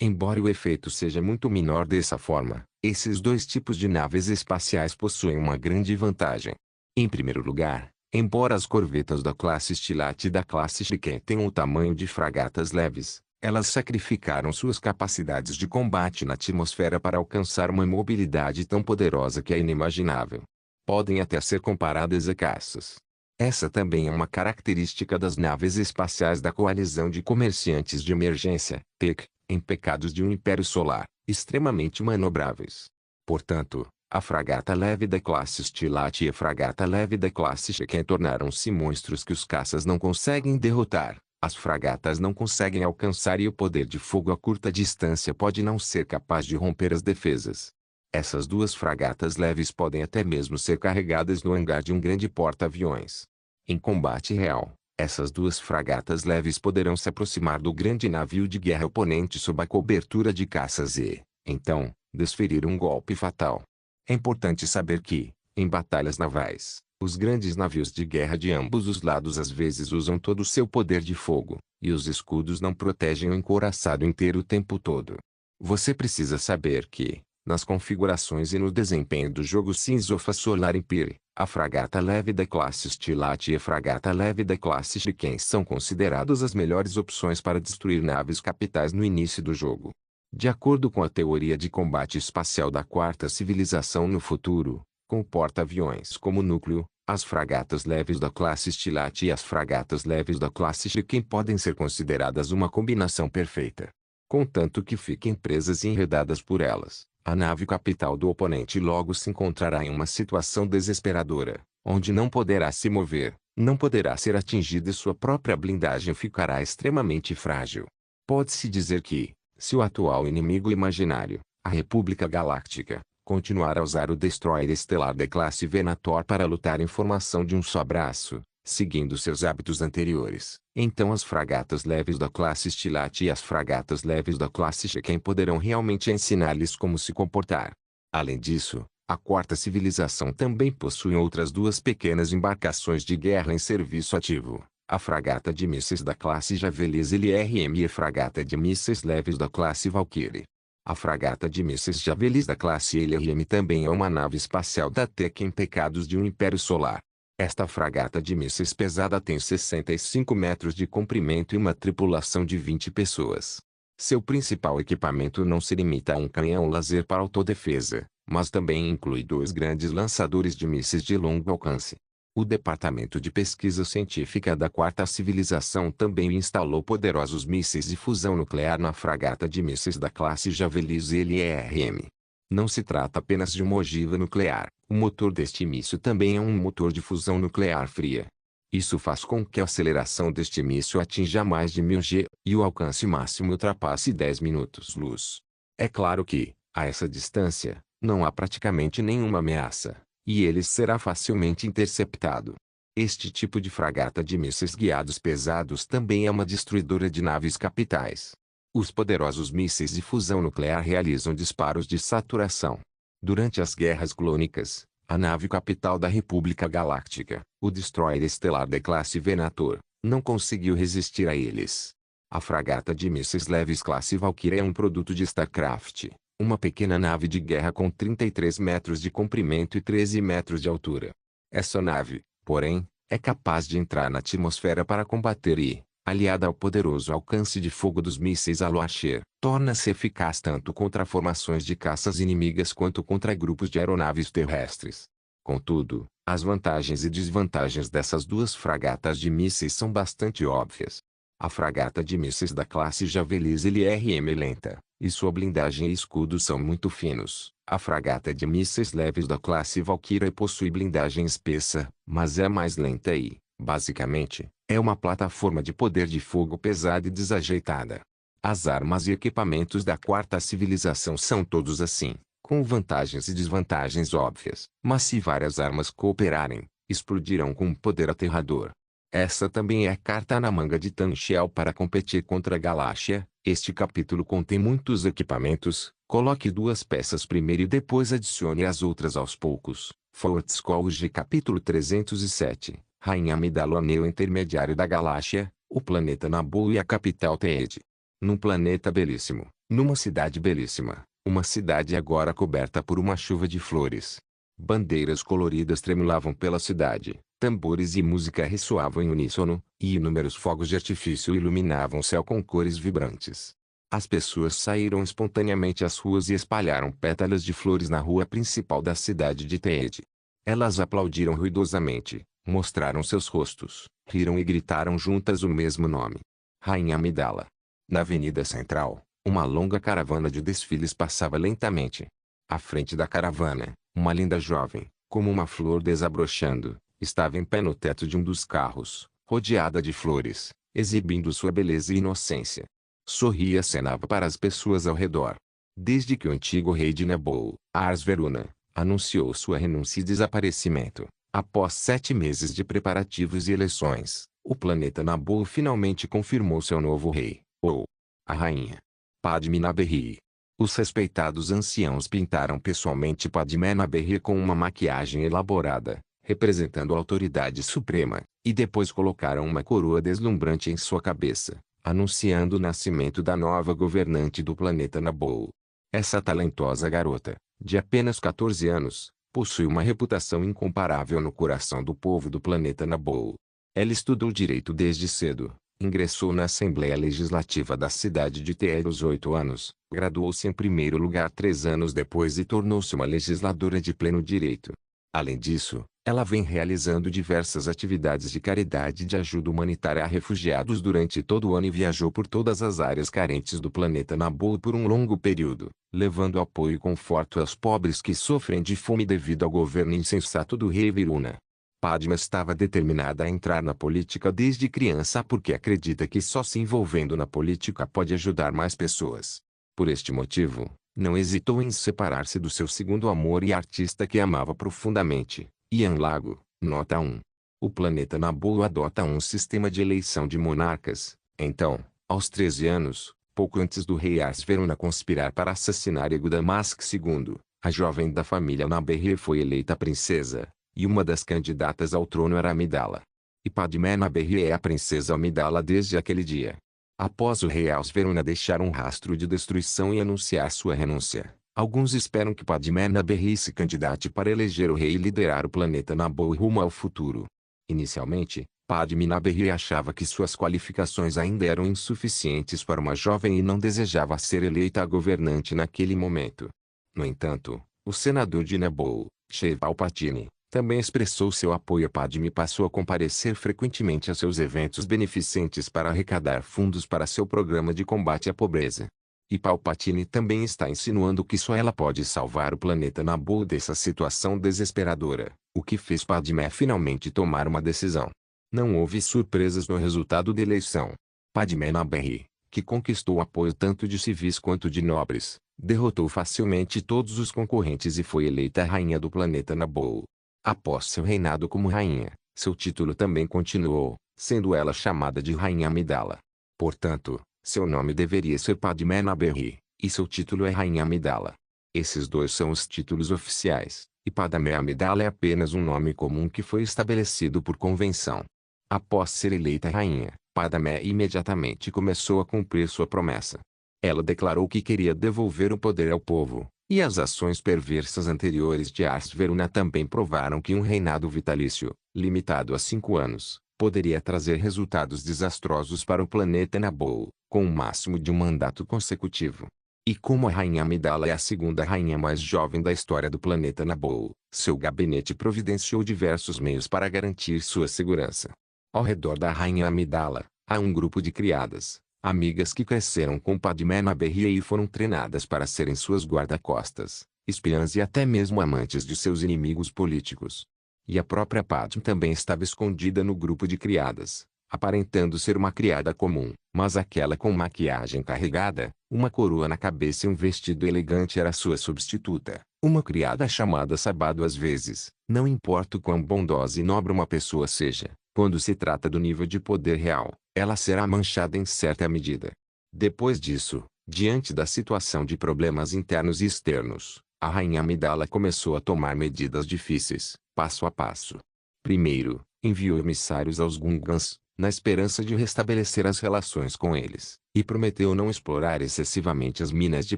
Embora o efeito seja muito menor dessa forma, esses dois tipos de naves espaciais possuem uma grande vantagem. Em primeiro lugar, embora as corvetas da classe Stilat e da classe Shiken tenham o tamanho de fragatas leves, elas sacrificaram suas capacidades de combate na atmosfera para alcançar uma mobilidade tão poderosa que é inimaginável. Podem até ser comparadas a caças. Essa também é uma característica das naves espaciais da Coalizão de Comerciantes de Emergência, TEC, em pecados de um império solar, extremamente manobráveis. Portanto, a fragata leve da classe Stilat e a fragata leve da classe Shiken tornaram-se monstros que os caças não conseguem derrotar. As fragatas não conseguem alcançar e o poder de fogo a curta distância pode não ser capaz de romper as defesas. Essas duas fragatas leves podem até mesmo ser carregadas no hangar de um grande porta-aviões. Em combate real, essas duas fragatas leves poderão se aproximar do grande navio de guerra oponente sob a cobertura de caças e, então, desferir um golpe fatal. É importante saber que, em batalhas navais, os grandes navios de guerra de ambos os lados às vezes usam todo o seu poder de fogo, e os escudos não protegem o encouraçado inteiro o tempo todo. Você precisa saber que, nas configurações e no desempenho do jogo Sins of a Solar Empire, a fragata leve da classe Stilat e a fragata leve da classe Shiken são consideradas as melhores opções para destruir naves capitais no início do jogo. De acordo com a teoria de combate espacial da Quarta Civilização no futuro, com porta-aviões como núcleo, as fragatas leves da classe Stilat e as fragatas leves da classe Shiken podem ser consideradas uma combinação perfeita. Contanto que fiquem presas e enredadas por elas, a nave capital do oponente logo se encontrará em uma situação desesperadora, onde não poderá se mover, Não poderá ser atingida e sua própria blindagem ficará extremamente frágil. Pode-se dizer que, se o atual inimigo imaginário, a República Galáctica, continuar a usar o destroyer estelar da classe Venator para lutar em formação de um só braço, seguindo seus hábitos anteriores, então as fragatas leves da classe Stilate e as fragatas leves da classe Sheken poderão realmente ensinar-lhes como se comportar. Além disso, a quarta civilização também possui outras duas pequenas embarcações de guerra em serviço ativo, a fragata de mísseis da classe Javelin LRM e a fragata de mísseis leves da classe Valkyrie. A fragata de mísseis Javelin da classe LRM também é uma nave espacial da Tekken Pecados de um Império Solar. Esta fragata de mísseis pesada tem 65 metros de comprimento e uma tripulação de 20 pessoas. Seu principal equipamento não se limita a um canhão laser para autodefesa, mas também inclui dois grandes lançadores de mísseis de longo alcance. O Departamento de Pesquisa Científica da Quarta Civilização também instalou poderosos mísseis de fusão nuclear na fragata de mísseis da classe Javelin LRM. Não se trata apenas de uma ogiva nuclear, o motor deste míssil também é um motor de fusão nuclear fria. Isso faz com que a aceleração deste míssil atinja mais de 1000 G, e o alcance máximo ultrapasse 10 minutos-luz. É claro que, a essa distância, não há praticamente nenhuma ameaça, e ele será facilmente interceptado. Este tipo de fragata de mísseis guiados pesados também é uma destruidora de naves capitais. Os poderosos mísseis de fusão nuclear realizam disparos de saturação. Durante as guerras clônicas, a nave capital da República Galáctica, o destroyer estelar da classe Venator, não conseguiu resistir a eles. A fragata de mísseis leves classe Valkyrie é um produto de StarCraft, uma pequena nave de guerra com 33 metros de comprimento e 13 metros de altura. Essa nave, porém, é capaz de entrar na atmosfera para combater e, aliada ao poderoso alcance de fogo dos mísseis Al-Washer, torna-se eficaz tanto contra formações de caças inimigas quanto contra grupos de aeronaves terrestres. Contudo, as vantagens e desvantagens dessas duas fragatas de mísseis são bastante óbvias. A fragata de mísseis da classe Javelin LRM é lenta, e sua blindagem e escudo são muito finos. A fragata de mísseis leves da classe Valkyrie possui blindagem espessa, mas é mais lenta e, basicamente, é uma plataforma de poder de fogo pesada e desajeitada. As armas e equipamentos da quarta civilização são todos assim, com vantagens e desvantagens óbvias. Mas se várias armas cooperarem, explodirão com um poder aterrador. Essa também é a carta na manga de Tan Xiao para competir contra a Galáxia. Este capítulo contém muitos equipamentos, coloque duas peças primeiro e depois adicione as outras aos poucos. Forte Scourge capítulo 307. Rainha Amidala, o anel intermediário da galáxia, o planeta Naboo e a capital Theed. Num planeta belíssimo, numa cidade belíssima, uma cidade agora coberta por uma chuva de flores. Bandeiras coloridas tremulavam pela cidade, tambores e música ressoavam em uníssono, e inúmeros fogos de artifício iluminavam o céu com cores vibrantes. As pessoas saíram espontaneamente às ruas e espalharam pétalas de flores na rua principal da cidade de Theed. Elas aplaudiram ruidosamente, mostraram seus rostos, riram e gritaram juntas o mesmo nome. Rainha Amidala. Na avenida central, uma longa caravana de desfiles passava lentamente. À frente da caravana, uma linda jovem, como uma flor desabrochando, estava em pé no teto de um dos carros, rodeada de flores, exibindo sua beleza e inocência. Sorria e acenava para as pessoas ao redor. Desde que o antigo rei de Naboo, Ars Veruna, anunciou sua renúncia e desaparecimento, após 7 meses de preparativos e eleições, o planeta Naboo finalmente confirmou seu novo rei, ou a rainha Padmé Naberrie. Os respeitados anciãos pintaram pessoalmente Padmé Naberrie com uma maquiagem elaborada, representando a autoridade suprema, e depois colocaram uma coroa deslumbrante em sua cabeça, anunciando o nascimento da nova governante do planeta Naboo. Essa talentosa garota, de apenas 14 anos, possui uma reputação incomparável no coração do povo do planeta Naboo. Ela estudou direito desde cedo, ingressou na Assembleia Legislativa da cidade de Theed aos 8 anos, graduou-se em primeiro lugar 3 anos depois e tornou-se uma legisladora de pleno direito. Além disso, ela vem realizando diversas atividades de caridade e de ajuda humanitária a refugiados durante todo o ano e viajou por todas as áreas carentes do planeta Naboo por um longo período, levando apoio e conforto aos pobres que sofrem de fome devido ao governo insensato do rei Veruna. Padma estava determinada a entrar na política desde criança porque acredita que só se envolvendo na política pode ajudar mais pessoas. Por este motivo, não hesitou em separar-se do seu segundo amor e artista que amava profundamente, Ian Lago. Nota 1. O planeta Naboo adota um sistema de eleição de monarcas. Então, aos 13 anos, pouco antes do rei Ars Verona conspirar para assassinar Ego Damask II, a jovem da família Naberrie foi eleita princesa, e uma das candidatas ao trono era Amidala. E Padmé Naberrie é a princesa Amidala desde aquele dia. Após o rei Ars Verona deixar um rastro de destruição e anunciar sua renúncia, alguns esperam que Padmé Naberrie se candidate para eleger o rei e liderar o planeta Naboo rumo ao futuro. Inicialmente, Padmé Naberrie achava que suas qualificações ainda eram insuficientes para uma jovem e não desejava ser eleita a governante naquele momento. No entanto, o senador de Naboo, Sheev Palpatine, também expressou seu apoio a Padmé e passou a comparecer frequentemente a seus eventos beneficentes para arrecadar fundos para seu programa de combate à pobreza. E Palpatine também está insinuando que só ela pode salvar o planeta Naboo dessa situação desesperadora, o que fez Padmé finalmente tomar uma decisão. Não houve surpresas no resultado da eleição. Padmé Naberrie, que conquistou o apoio tanto de civis quanto de nobres, derrotou facilmente todos os concorrentes e foi eleita rainha do planeta Naboo. Após seu reinado como rainha, seu título também continuou, sendo ela chamada de Rainha Amidala. Portanto, seu nome deveria ser Padmé Naberrie, e seu título é Rainha Amidala. Esses dois são os títulos oficiais, e Padmé Amidala é apenas um nome comum que foi estabelecido por convenção. Após ser eleita rainha, Padmé imediatamente começou a cumprir sua promessa. Ela declarou que queria devolver o poder ao povo, e as ações perversas anteriores de Ars Verona também provaram que um reinado vitalício, limitado a 5 anos, poderia trazer resultados desastrosos para o planeta Naboo, com um máximo de um mandato consecutivo. E como a Rainha Amidala é a segunda rainha mais jovem da história do planeta Naboo, seu gabinete providenciou diversos meios para garantir sua segurança. Ao redor da Rainha Amidala, há um grupo de criadas, amigas que cresceram com Padmé Naberrie e foram treinadas para serem suas guarda-costas, espiãs e até mesmo amantes de seus inimigos políticos. E a própria Padmé também estava escondida no grupo de criadas, aparentando ser uma criada comum, mas aquela com maquiagem carregada, uma coroa na cabeça e um vestido elegante era sua substituta, uma criada chamada Sabado às vezes. Não importa o quão bondosa e nobre uma pessoa seja, quando se trata do nível de poder real, ela será manchada em certa medida. Depois disso, diante da situação de problemas internos e externos, a Rainha Amidala começou a tomar medidas difíceis, passo a passo. Primeiro, enviou emissários aos Gungans, na esperança de restabelecer as relações com eles, e prometeu não explorar excessivamente as minas de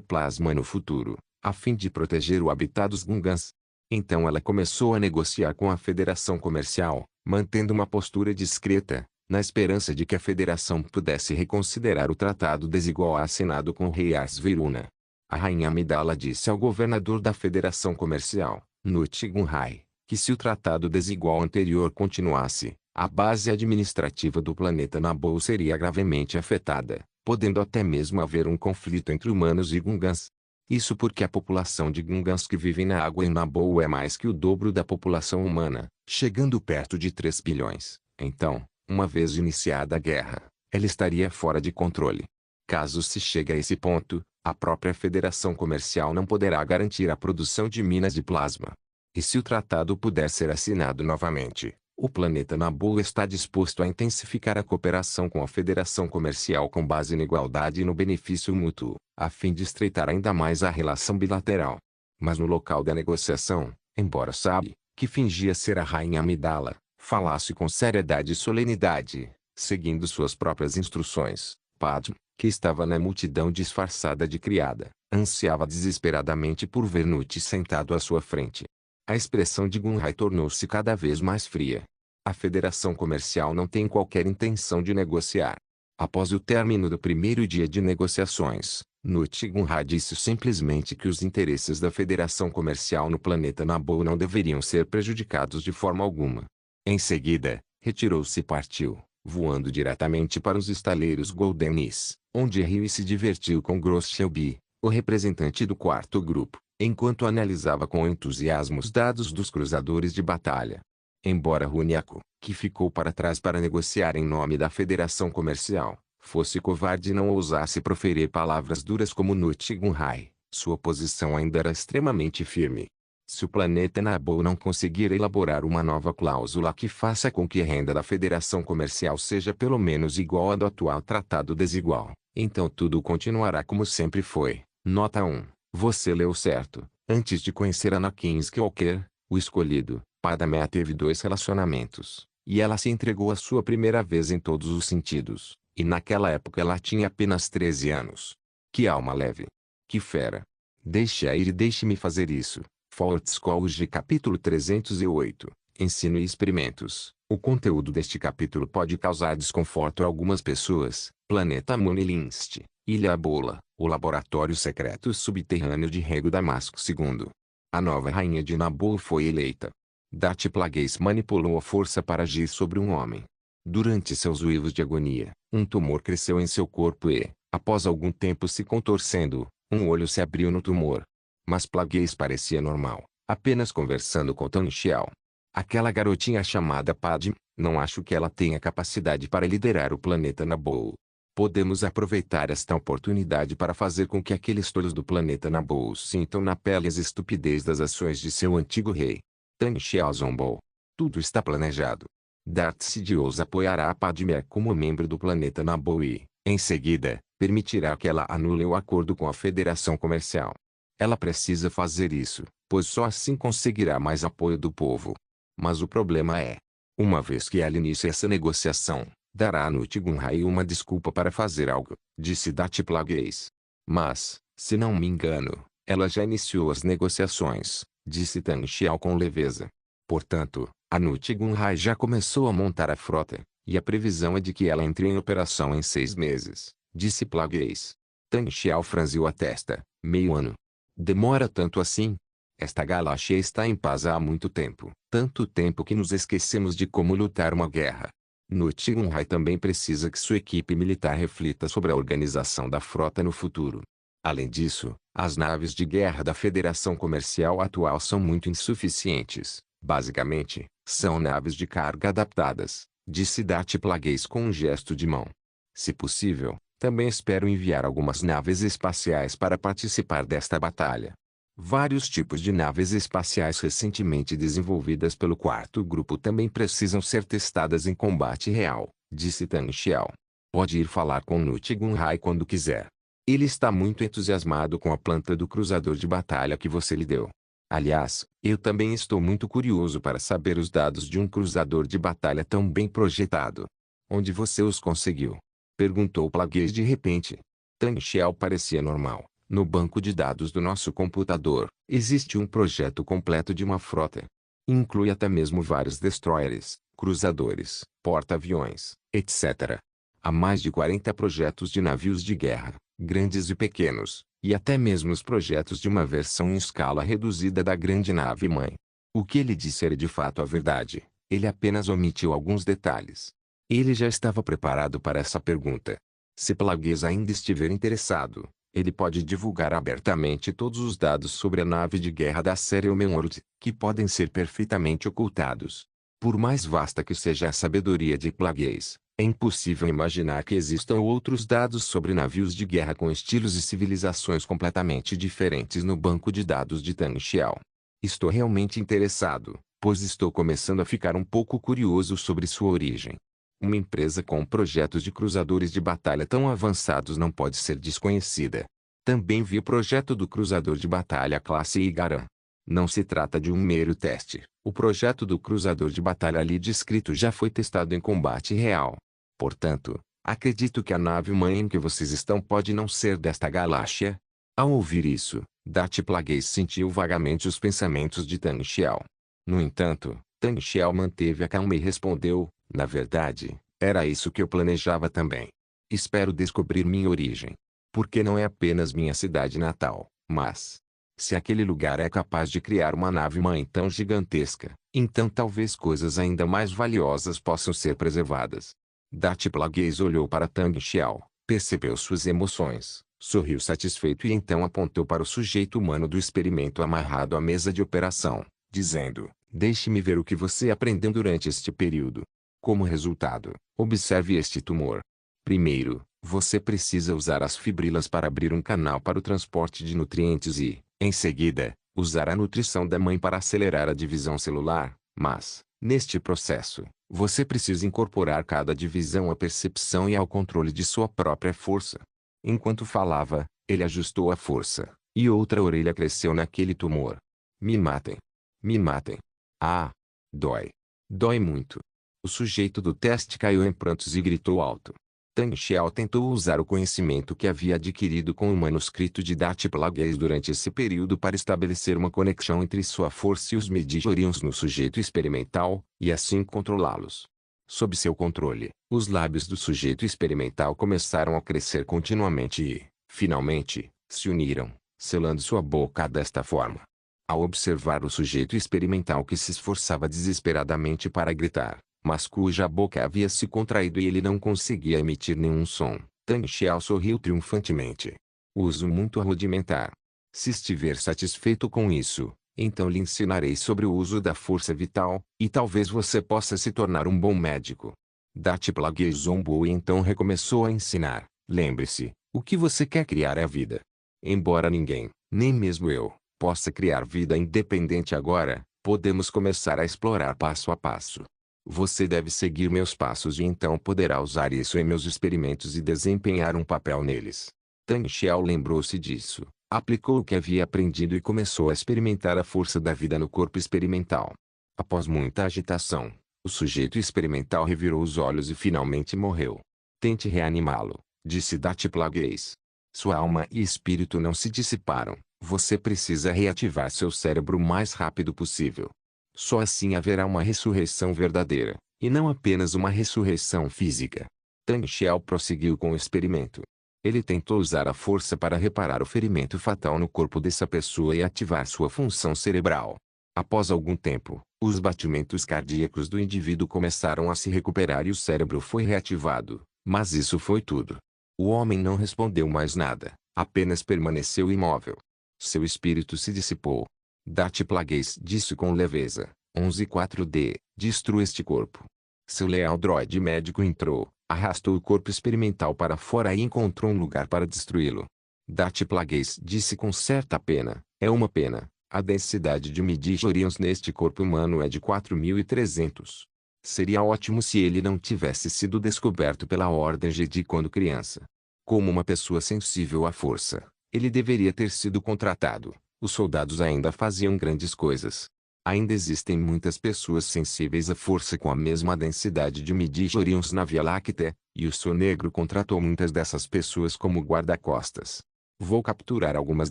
plasma no futuro, a fim de proteger o habitat dos Gungans. Então ela começou a negociar com a Federação Comercial, mantendo uma postura discreta, na esperança de que a Federação pudesse reconsiderar o tratado desigual assinado com o rei Ars Verona. A Rainha Amidala disse ao governador da Federação Comercial, Nut Gunray, que se o tratado desigual anterior continuasse, a base administrativa do planeta Naboo seria gravemente afetada, podendo até mesmo haver um conflito entre humanos e Gungans. Isso porque a população de Gungans que vivem na água em Naboo é mais que o dobro da população humana, chegando perto de 3 bilhões. Então, uma vez iniciada a guerra, ela estaria fora de controle. Caso se chegue a esse ponto, a própria Federação Comercial não poderá garantir a produção de minas de plasma. E se o tratado puder ser assinado novamente, o planeta Naboo está disposto a intensificar a cooperação com a Federação Comercial com base na igualdade e no benefício mútuo, a fim de estreitar ainda mais a relação bilateral. Mas no local da negociação, embora Sabe, que fingia ser a Rainha Amidala, falasse com seriedade e solenidade, seguindo suas próprias instruções, Padmé, que estava na multidão disfarçada de criada, ansiava desesperadamente por ver Nut sentado à sua frente. A expressão de Gunray tornou-se cada vez mais fria. A Federação Comercial não tem qualquer intenção de negociar. Após o término do primeiro dia de negociações, Nut Gunray disse simplesmente que os interesses da Federação Comercial no planeta Naboo não deveriam ser prejudicados de forma alguma. Em seguida, retirou-se e partiu, voando diretamente para os estaleiros Goldenis, onde riu e se divertiu com Gross Shelby, o representante do quarto grupo, enquanto analisava com entusiasmo os dados dos cruzadores de batalha. Embora Huniako, que ficou para trás para negociar em nome da Federação Comercial, fosse covarde e não ousasse proferir palavras duras como Nut Gunrai, sua posição ainda era extremamente firme. Se o planeta Naboo não conseguir elaborar uma nova cláusula que faça com que a renda da Federação Comercial seja pelo menos igual à do atual Tratado Desigual, então tudo continuará como sempre foi. Nota 1. Você leu certo. Antes de conhecer Anakin Skywalker, o escolhido, Padmé teve 2 relacionamentos, e ela se entregou à sua primeira vez em todos os sentidos, e naquela época ela tinha apenas 13 anos. Que alma leve! Que fera! Deixe-a ir e deixe-me fazer isso. Fortescue capítulo 308. Ensino e experimentos. O conteúdo deste capítulo pode causar desconforto a algumas pessoas. Planeta Munilinst, Ilha Abola, o laboratório secreto subterrâneo de Rego Damasco II. A nova rainha de Naboo foi eleita. Darth Plagueis manipulou a força para agir sobre um homem. Durante seus uivos de agonia, um tumor cresceu em seu corpo e, após algum tempo se contorcendo, um olho se abriu no tumor. Mas Plagueis parecia normal, apenas conversando com Tan Xiao. Aquela garotinha chamada Padme, não acho que ela tenha capacidade para liderar o planeta Naboo. Podemos aproveitar esta oportunidade para fazer com que aqueles tolos do planeta Naboo sintam na pele as estupidez das ações de seu antigo rei. Tan Xiao zombou. Tudo está planejado. Darth Sidious apoiará a Padmé como membro do planeta Naboo e, em seguida, permitirá que ela anule o acordo com a Federação Comercial. Ela precisa fazer isso, pois só assim conseguirá mais apoio do povo. Mas o problema é, uma vez que ela inicie essa negociação, dará a Nut Gunrai uma desculpa para fazer algo, disse Darth Plagueis. Mas, se não me engano, ela já iniciou as negociações, disse Tan Xiao com leveza. Portanto, a Nut Gunrai já começou a montar a frota, e a previsão é de que ela entre em operação em 6 meses, disse Plagueis. Tan Xiao franziu a testa. Meio ano. Demora tanto assim? Esta galáxia está em paz há muito tempo. Tanto tempo que nos esquecemos de como lutar uma guerra. Nut Gunrai também precisa que sua equipe militar reflita sobre a organização da frota no futuro. Além disso, as naves de guerra da Federação Comercial atual são muito insuficientes. Basicamente, são naves de carga adaptadas, disse Darth Plagueis com um gesto de mão. Se possível, também espero enviar algumas naves espaciais para participar desta batalha. Vários tipos de naves espaciais recentemente desenvolvidas pelo quarto grupo também precisam ser testadas em combate real, disse Tan Xiao. Pode ir falar com Nut Gunrai quando quiser. Ele está muito entusiasmado com a planta do cruzador de batalha que você lhe deu. Aliás, eu também estou muito curioso para saber os dados de um cruzador de batalha tão bem projetado. Onde você os conseguiu? Perguntou Plagueis de repente. Tan Xiao parecia normal. No banco de dados do nosso computador, existe um projeto completo de uma frota. Inclui até mesmo vários destroyers, cruzadores, porta-aviões, etc. Há mais de 40 projetos de navios de guerra, grandes e pequenos, e até mesmo os projetos de uma versão em escala reduzida da grande nave-mãe. O que ele disse era de fato a verdade, ele apenas omitiu alguns detalhes. Ele já estava preparado para essa pergunta. Se Plagueis ainda estiver interessado, ele pode divulgar abertamente todos os dados sobre a nave de guerra da série Omenworld, que podem ser perfeitamente ocultados. Por mais vasta que seja a sabedoria de Plagueis, é impossível imaginar que existam outros dados sobre navios de guerra com estilos e civilizações completamente diferentes no banco de dados de Tan Xiao. Estou realmente interessado, pois estou começando a ficar um pouco curioso sobre sua origem. Uma empresa com projetos de cruzadores de batalha tão avançados não pode ser desconhecida. Também vi o projeto do cruzador de batalha classe Igaran. Não se trata de um mero teste. O projeto do cruzador de batalha ali descrito já foi testado em combate real. Portanto, acredito que a nave-mãe em que vocês estão pode não ser desta galáxia. Ao ouvir isso, Darth Plagueis sentiu vagamente os pensamentos de Tan Xiao. No entanto, Tan Xiao manteve a calma e respondeu, na verdade, era isso que eu planejava também. Espero descobrir minha origem. Porque não é apenas minha cidade natal, mas... se aquele lugar é capaz de criar uma nave-mãe tão gigantesca, então talvez coisas ainda mais valiosas possam ser preservadas. Darth Plagueis olhou para Tan Xiao, percebeu suas emoções, sorriu satisfeito e então apontou para o sujeito humano do experimento amarrado à mesa de operação, dizendo, Deixe-me ver o que você aprendeu durante este período. Como resultado, observe este tumor. Primeiro, você precisa usar as fibrilas para abrir um canal para o transporte de nutrientes e, em seguida, usar a nutrição da mãe para acelerar a divisão celular, mas, neste processo, você precisa incorporar cada divisão à percepção e ao controle de sua própria força. Enquanto falava, ele ajustou a força, e outra orelha cresceu naquele tumor. Me matem. Me matem. Ah! Dói. Dói muito. O sujeito do teste caiu em prantos e gritou alto. Tang Xiao tentou usar o conhecimento que havia adquirido com o manuscrito de Dati Plagueis durante esse período para estabelecer uma conexão entre sua força e os Medjugorjons no sujeito experimental, e assim controlá-los. Sob seu controle, os lábios do sujeito experimental começaram a crescer continuamente e, finalmente, se uniram, selando sua boca desta forma. Ao observar o sujeito experimental que se esforçava desesperadamente para gritar, mas cuja boca havia se contraído e ele não conseguia emitir nenhum som, Tang Xiao sorriu triunfantemente. Uso muito rudimentar. Se estiver satisfeito com isso, então lhe ensinarei sobre o uso da força vital, e talvez você possa se tornar um bom médico. Dati Plagueis zombou e então recomeçou a ensinar. Lembre-se, o que você quer criar é a vida. Embora ninguém, nem mesmo eu, possa criar vida independente agora, podemos começar a explorar passo a passo. Você deve seguir meus passos e então poderá usar isso em meus experimentos e desempenhar um papel neles. Tang Xiao lembrou-se disso, aplicou o que havia aprendido e começou a experimentar a força da vida no corpo experimental. Após muita agitação, o sujeito experimental revirou os olhos e finalmente morreu. Tente reanimá-lo, disse Dati Plagueis. Sua alma e espírito não se dissiparam, você precisa reativar seu cérebro o mais rápido possível. Só assim haverá uma ressurreição verdadeira, e não apenas uma ressurreição física. Tang Xiao prosseguiu com o experimento. Ele tentou usar a força para reparar o ferimento fatal no corpo dessa pessoa e ativar sua função cerebral. Após algum tempo, os batimentos cardíacos do indivíduo começaram a se recuperar e o cérebro foi reativado, mas isso foi tudo. O homem não respondeu mais nada, apenas permaneceu imóvel. Seu espírito se dissipou. Dati Plagueis disse com leveza, 11.4D, destrua este corpo. Seu leal droide médico entrou, arrastou o corpo experimental para fora e encontrou um lugar para destruí-lo. Dati Plagueis disse com certa pena, é uma pena, a densidade de Medjugorjons neste corpo humano é de 4.300. Seria ótimo se ele não tivesse sido descoberto pela Ordem Jedi quando criança. Como uma pessoa sensível à força, ele deveria ter sido contratado. Os soldados ainda faziam grandes coisas. Ainda existem muitas pessoas sensíveis à força com a mesma densidade de Medjugorjons na Via Láctea, e o Sonegro contratou muitas dessas pessoas como guarda-costas. Vou capturar algumas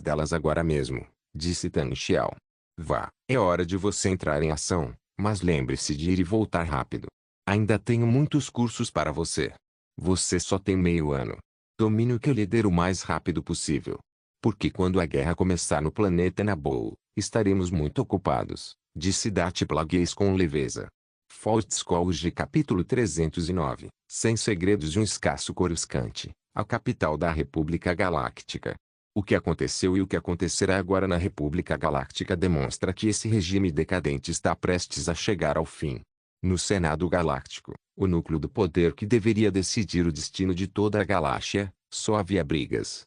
delas agora mesmo, disse Tang Xiao. Vá, é hora de você entrar em ação, mas lembre-se de ir e voltar rápido. Ainda tenho muitos cursos para você. Você só tem meio ano. Domine o que eu lhe der o mais rápido possível. Porque quando a guerra começar no planeta Naboo, estaremos muito ocupados, disse Dati Plagueis com leveza. Fought-Scourge capítulo 309, Sem segredos de um escasso Coruscant, a capital da República Galáctica. O que aconteceu e o que acontecerá agora na República Galáctica demonstra que esse regime decadente está prestes a chegar ao fim. No Senado Galáctico, o núcleo do poder que deveria decidir o destino de toda a galáxia, só havia brigas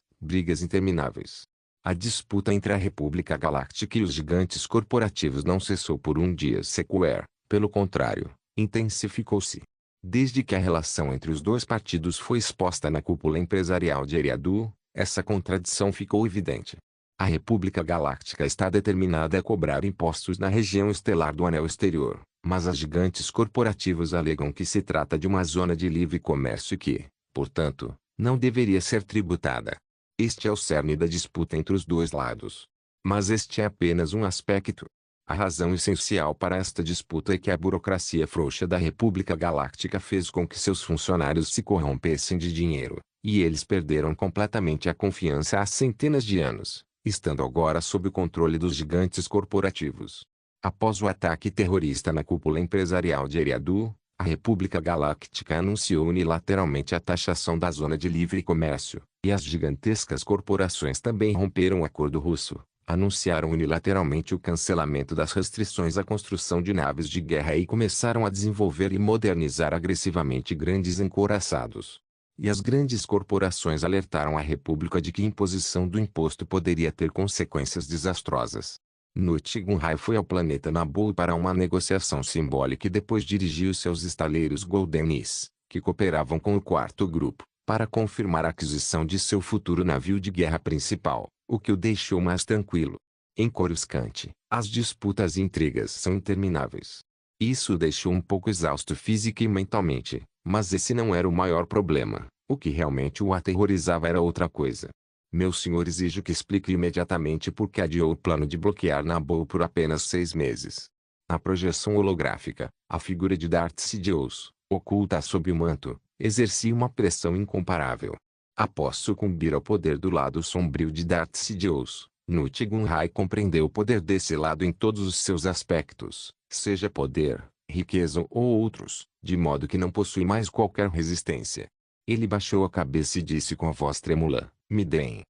intermináveis. A disputa entre a República Galáctica e os gigantes corporativos não cessou por um dia sequer, pelo contrário, intensificou-se. Desde que a relação entre os dois partidos foi exposta na cúpula empresarial de Eriadu, essa contradição ficou evidente. A República Galáctica está determinada a cobrar impostos na região estelar do Anel Exterior, mas as gigantes corporativas alegam que se trata de uma zona de livre comércio e que, portanto, não deveria ser tributada. Este é o cerne da disputa entre os dois lados. Mas este é apenas um aspecto. A razão essencial para esta disputa é que a burocracia frouxa da República Galáctica fez com que seus funcionários se corrompessem de dinheiro, e eles perderam completamente a confiança há centenas de anos, estando agora sob o controle dos gigantes corporativos. Após o ataque terrorista na cúpula empresarial de Eriadu, a República Galáctica anunciou unilateralmente a taxação da zona de livre comércio, e as gigantescas corporações também romperam o acordo russo, Anunciaram unilateralmente o cancelamento das restrições à construção de naves de guerra e começaram a desenvolver e modernizar agressivamente grandes encouraçados. E as grandes corporações alertaram a República de que a imposição do imposto poderia ter consequências desastrosas. Nut-Gunray foi ao planeta Naboo para uma negociação simbólica e depois dirigiu-se aos estaleiros Goldenis, que cooperavam com o quarto grupo, para confirmar a aquisição de seu futuro navio de guerra principal, o que o deixou mais tranquilo. Em Coruscant, as disputas e intrigas são intermináveis. Isso o deixou um pouco exausto física e mentalmente, mas esse não era o maior problema. O que realmente o aterrorizava era outra coisa. Meu senhor, exijo que explique imediatamente por que adiou o plano de bloquear Naboo por apenas 6 meses. Na projeção holográfica, a figura de Darth Sidious, oculta sob o manto, exercia uma pressão incomparável. Após sucumbir ao poder do lado sombrio de Darth Sidious, Nut-Gunray compreendeu o poder desse lado em todos os seus aspectos, seja poder, riqueza ou outros, de modo que não possui mais qualquer resistência. Ele baixou a cabeça e disse com a voz trêmula: Me deem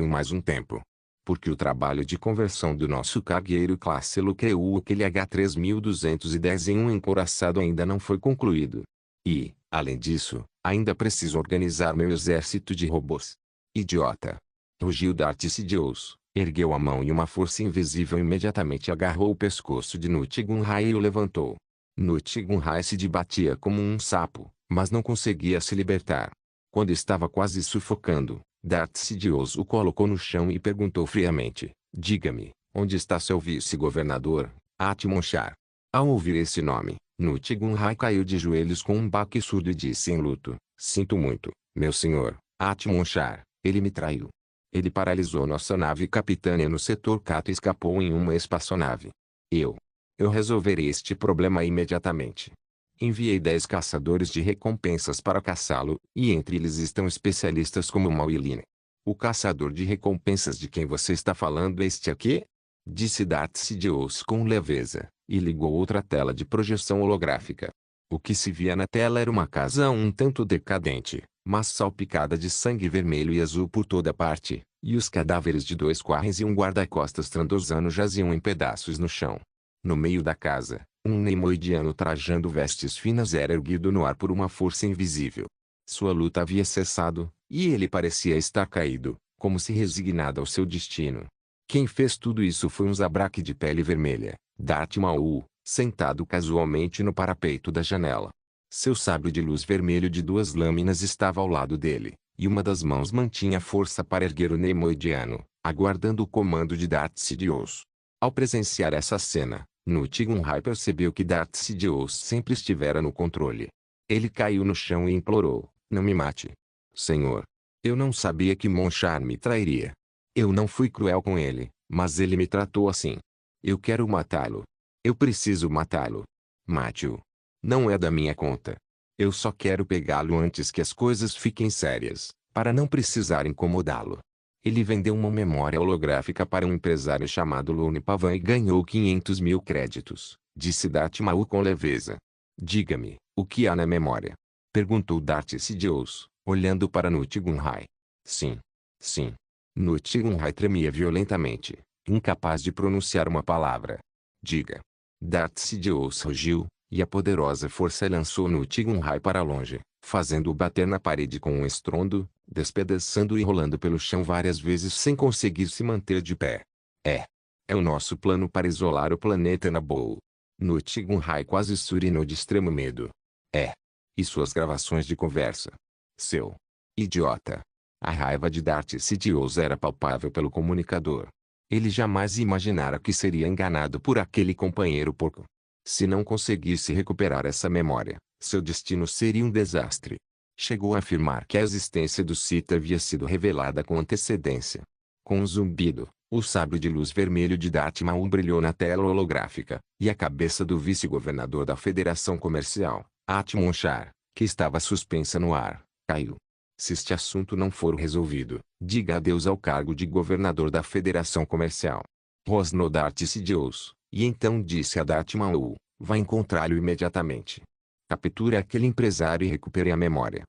mais um tempo. Porque o trabalho de conversão do nosso cargueiro classe Lucreu aquele H-3210 em um encouraçado ainda não foi concluído. E, além disso, ainda preciso organizar meu exército de robôs. Idiota! Rugiu Darth Sidious, ergueu a mão e uma força invisível imediatamente agarrou o pescoço de Nut-Gunray e o levantou. Nut-Gunray se debatia como um sapo, mas não conseguia se libertar. Quando estava quase sufocando, Darth Sidious o colocou no chão e perguntou friamente: Diga-me, onde está seu vice-governador, Atmonchar? Ao ouvir esse nome, Nut-Gunray caiu de joelhos com um baque surdo e disse em luto: Sinto muito, meu senhor, Atmonchar, ele me traiu. Ele paralisou nossa nave capitânia no setor Cato e escapou em uma espaçonave. Eu resolverei este problema imediatamente. Enviei 10 caçadores de recompensas para caçá-lo, e entre eles estão especialistas como Mauiline. O caçador de recompensas de quem você está falando é este aqui? Disse Darth Sidious com leveza, e ligou outra tela de projeção holográfica. O que se via na tela era uma casa um tanto decadente, mas salpicada de sangue vermelho e azul por toda parte, e os cadáveres de 2 quarrens e um guarda-costas trandosano jaziam em pedaços no chão. No meio da casa, um neimoidiano trajando vestes finas era erguido no ar por uma força invisível. Sua luta havia cessado, e ele parecia estar caído, como se resignado ao seu destino. Quem fez tudo isso foi um Zabrak de pele vermelha, Darth Maul, sentado casualmente no parapeito da janela. Seu sabre de luz vermelho de 2 lâminas estava ao lado dele, e uma das mãos mantinha força para erguer o neimoidiano, aguardando o comando de Darth Sidious. Ao presenciar essa cena, Nut-Gunray percebeu que Darth Sidious sempre estivera no controle. Ele caiu no chão e implorou: Não me mate. Senhor. Eu não sabia que Monchar me trairia. Eu não fui cruel com ele, mas ele me tratou assim. Eu quero matá-lo. Eu preciso matá-lo. Mate-o. Não é da minha conta. Eu só quero pegá-lo antes que as coisas fiquem sérias, para não precisar incomodá-lo. Ele vendeu uma memória holográfica para um empresário chamado Lone Pavan e ganhou 500 mil créditos, disse Darth Maul com leveza. Diga-me, o que há na memória? Perguntou Darth Sidious, olhando para Nut-Gunray. Sim. Nut-Gunray tremia violentamente, incapaz de pronunciar uma palavra. Diga. Darth Sidious rugiu, e a poderosa força lançou Nut-Gunray para longe, fazendo-o bater na parede com um estrondo, despedaçando e rolando pelo chão várias vezes sem conseguir se manter de pé. É o nosso plano para isolar o planeta Naboo. Nut-Gunray quase surinou de extremo medo. E suas gravações de conversa? Seu idiota. A raiva de Darth Sidious era palpável pelo comunicador. Ele jamais imaginara que seria enganado por aquele companheiro porco. Se não conseguisse recuperar essa memória, seu destino seria um desastre. Chegou a afirmar que a existência do Sith havia sido revelada com antecedência. Com um zumbido, o sabre de luz vermelho de Darth Maul brilhou na tela holográfica, e a cabeça do vice-governador da Federação Comercial, Atmonchar, que estava suspensa no ar, caiu. Se este assunto não for resolvido, diga adeus ao cargo de governador da Federação Comercial. Rosnou Darth Sidious, e então disse a Darth Maul: vá encontrá-lo imediatamente. Capture aquele empresário e recupere a memória.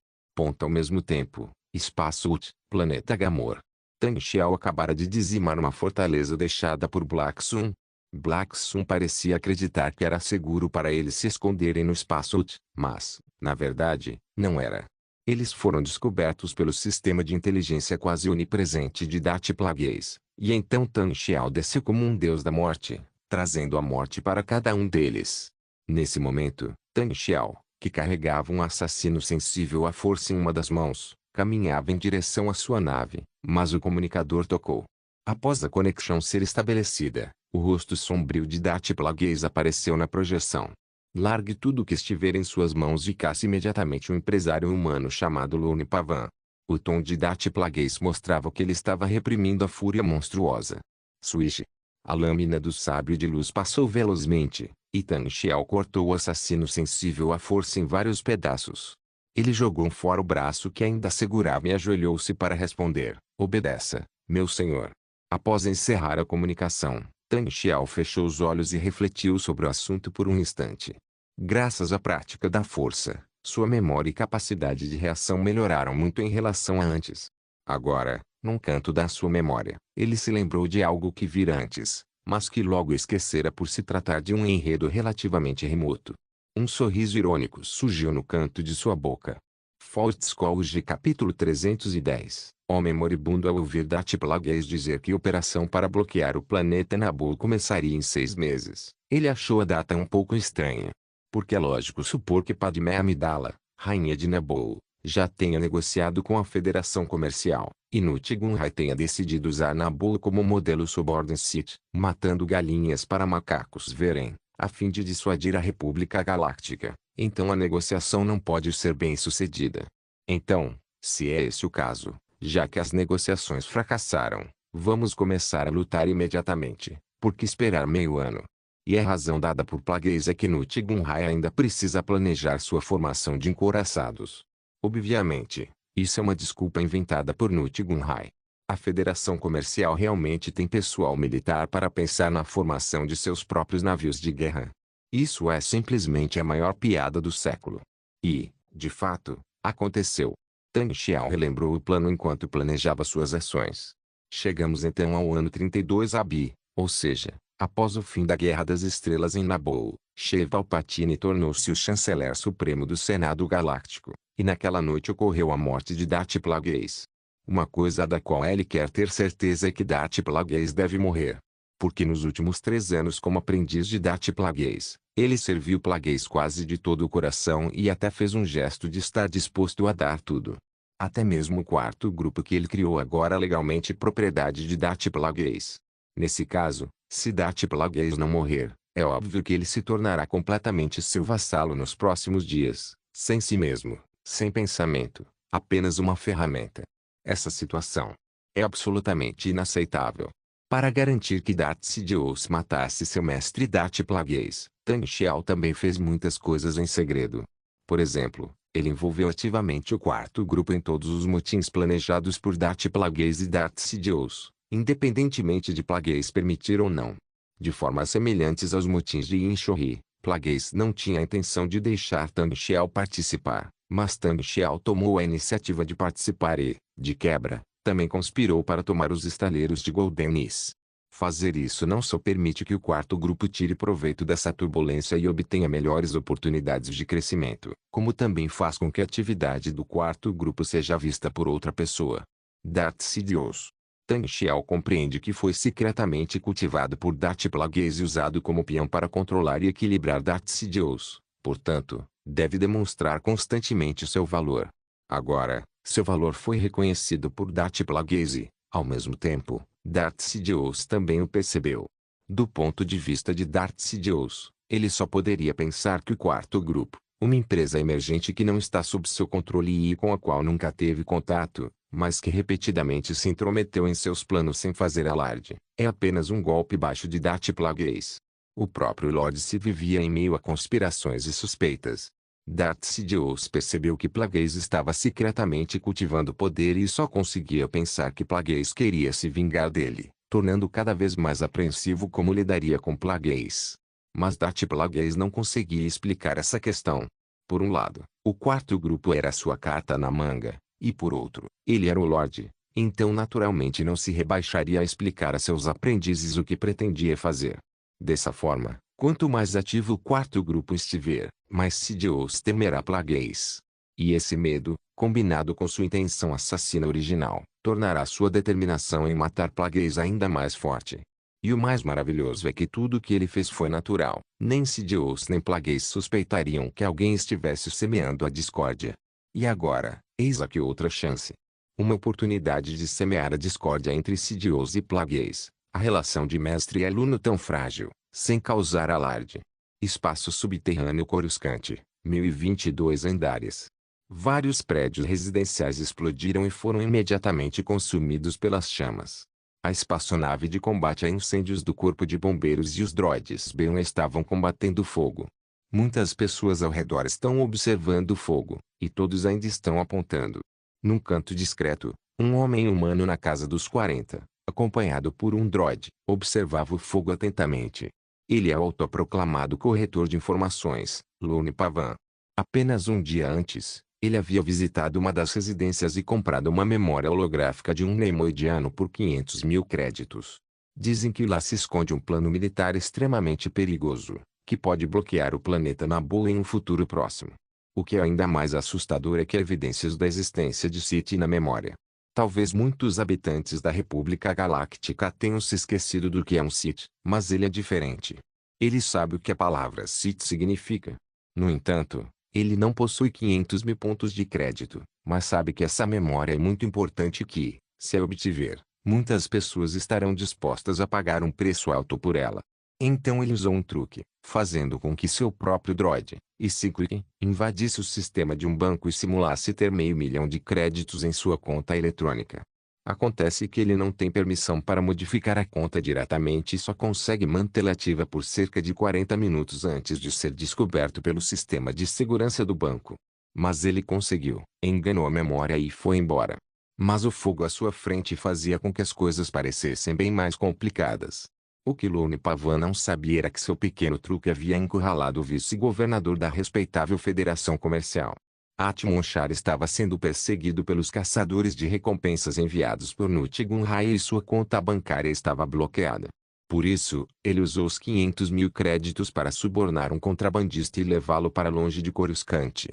Ao mesmo tempo, Espaço Ut, Planeta Gamor. Tang Xiao acabara de dizimar uma fortaleza deixada por Black Sun. Black Sun parecia acreditar que era seguro para eles se esconderem no espaço Ut, mas, na verdade, não era. Eles foram descobertos pelo sistema de inteligência quase onipresente de Darth Plagueis, e então Tang Xiao desceu como um deus da morte, trazendo a morte para cada um deles. Nesse momento, Tang Xiao, que carregava um assassino sensível à força em uma das mãos, caminhava em direção à sua nave, mas o comunicador tocou. Após a conexão ser estabelecida, o rosto sombrio de Darth Plagueis apareceu na projeção. Largue tudo o que estiver em suas mãos e caça imediatamente um empresário humano chamado Lone Pavan. O tom de Darth Plagueis mostrava que ele estava reprimindo a fúria monstruosa. Swish. A lâmina do sábio de luz passou velozmente, e Tang Xiao cortou o assassino sensível à força em vários pedaços. Ele jogou fora o braço que ainda segurava e ajoelhou-se para responder: "Obedeça, meu senhor." Após encerrar a comunicação, Tang Xiao fechou os olhos e refletiu sobre o assunto por um instante. Graças à prática da força, sua memória e capacidade de reação melhoraram muito em relação a antes. Agora, num canto da sua memória, ele se lembrou de algo que vira antes, mas que logo esquecera por se tratar de um enredo relativamente remoto. Um sorriso irônico surgiu no canto de sua boca. Fault Scholarship capítulo 310. Homem moribundo ao ouvir Darth Plagueis dizer que a operação para bloquear o planeta Naboo começaria em 6 meses. Ele achou a data um pouco estranha. Porque é lógico supor que Padmé Amidala, rainha de Naboo, já tenha negociado com a Federação Comercial, e Nute Gunray tenha decidido usar Naboo como modelo sob ordem Sith, matando galinhas para macacos verem, a fim de dissuadir a República Galáctica. Então a negociação não pode ser bem sucedida. Então, se é esse o caso, já que as negociações fracassaram, vamos começar a lutar imediatamente, porque esperar meio ano? E a razão dada por Plagueis é que Nute Gunray ainda precisa planejar sua formação de encouraçados. Obviamente, isso é uma desculpa inventada por Nute Gunray. A Federação Comercial realmente tem pessoal militar para pensar na formação de seus próprios navios de guerra. Isso é simplesmente a maior piada do século. E, de fato, aconteceu. Tang Xiao relembrou o plano enquanto planejava suas ações. Chegamos então ao ano 32 AB, ou seja, após o fim da Guerra das Estrelas em Naboo, Sheev Palpatine tornou-se o chanceler supremo do Senado Galáctico, e naquela noite ocorreu a morte de Darth Plagueis. Uma coisa da qual ele quer ter certeza é que Darth Plagueis deve morrer. Porque nos últimos 3 anos como aprendiz de Darth Plagueis, ele serviu Plagueis quase de todo o coração e até fez um gesto de estar disposto a dar tudo. Até mesmo o quarto grupo que ele criou agora legalmente propriedade de Darth Plagueis. Nesse caso, se Darth Plagueis não morrer, é óbvio que ele se tornará completamente seu vassalo nos próximos dias, sem si mesmo, sem pensamento, apenas uma ferramenta. Essa situação é absolutamente inaceitável. Para garantir que Darth Sidious matasse seu mestre Darth Plagueis, Tang Xiao também fez muitas coisas em segredo. Por exemplo, ele envolveu ativamente o quarto grupo em todos os motins planejados por Darth Plagueis e Darth Sidious, independentemente de Plagueis permitir ou não. De formas semelhantes aos motins de Inshori, Plagueis não tinha a intenção de deixar Tang Xiao participar, mas Tang Xiao tomou a iniciativa de participar e, de quebra, também conspirou para tomar os estaleiros de Goldenis. Fazer isso não só permite que o quarto grupo tire proveito dessa turbulência e obtenha melhores oportunidades de crescimento, como também faz com que a atividade do quarto grupo seja vista por outra pessoa. Darth Sidious. Tang Xiao compreende que foi secretamente cultivado por Darth Plagueis e usado como peão para controlar e equilibrar Darth Sidious, portanto, deve demonstrar constantemente seu valor. Agora, seu valor foi reconhecido por Darth Plagueis e, ao mesmo tempo, Darth Sidious também o percebeu. Do ponto de vista de Darth Sidious, ele só poderia pensar que o quarto grupo, uma empresa emergente que não está sob seu controle e com a qual nunca teve contato, mas que repetidamente se intrometeu em seus planos sem fazer alarde, é apenas um golpe baixo de Darth Plagueis. O próprio Lord se vivia em meio a conspirações e suspeitas. Darth Sidious percebeu que Plagueis estava secretamente cultivando poder e só conseguia pensar que Plagueis queria se vingar dele, tornando cada vez mais apreensivo como lidaria com Plagueis. Mas Darth Plagueis não conseguia explicar essa questão. Por um lado, o quarto grupo era sua carta na manga, e por outro, ele era o Lorde, Então naturalmente não se rebaixaria a explicar a seus aprendizes o que pretendia fazer. Dessa forma, quanto mais ativo o quarto grupo estiver, mais Sidious temerá Plagueis. E esse medo, combinado com sua intenção assassina original, tornará sua determinação em matar Plagueis ainda mais forte. E o mais maravilhoso é que tudo o que ele fez foi natural. Nem Sidious nem Plagueis suspeitariam que alguém estivesse semeando a discórdia. E agora, eis aqui outra chance. Uma oportunidade de semear a discórdia entre Sidious e Plagueis. A relação de mestre e aluno tão frágil, sem causar alarde. Espaço subterrâneo Coruscante, 1022 andares. Vários prédios residenciais explodiram e foram imediatamente consumidos pelas chamas. A espaçonave de combate a incêndios do Corpo de Bombeiros e os droids B-1 estavam combatendo o fogo. Muitas pessoas ao redor estão observando o fogo, e todos ainda estão apontando. Num canto discreto, um homem humano na casa dos 40, acompanhado por um droide, observava o fogo atentamente. Ele é o autoproclamado corretor de informações, Lone Pavan. Apenas um dia antes, ele havia visitado uma das residências e comprado uma memória holográfica de um neimoidiano por 500 mil créditos. Dizem que lá se esconde um plano militar extremamente perigoso, que pode bloquear o planeta Naboo em um futuro próximo. O que é ainda mais assustador é que há evidências da existência de Sith na memória. Talvez muitos habitantes da República Galáctica tenham se esquecido do que é um Sith, mas ele é diferente. Ele sabe o que a palavra Sith significa. No entanto, ele não possui 500 mil pontos de crédito, mas sabe que essa memória é muito importante e que, se a obtiver, muitas pessoas estarão dispostas a pagar um preço alto por ela. Então ele usou um truque, fazendo com que seu próprio droide, Cyclic, invadisse o sistema de um banco e simulasse ter 500 mil de créditos em sua conta eletrônica. Acontece que ele não tem permissão para modificar a conta diretamente e só consegue mantê-la ativa por cerca de 40 minutos antes de ser descoberto pelo sistema de segurança do banco. Mas ele conseguiu, enganou a memória e foi embora. Mas o fogo à sua frente fazia com que as coisas parecessem bem mais complicadas. O que Lone Pavan não sabia era que seu pequeno truque havia encurralado o vice-governador da respeitável Federação Comercial. Atmon Char estava sendo perseguido pelos caçadores de recompensas enviados por Nut Gunray e sua conta bancária estava bloqueada. Por isso, ele usou os 500 mil créditos para subornar um contrabandista e levá-lo para longe de Coruscant.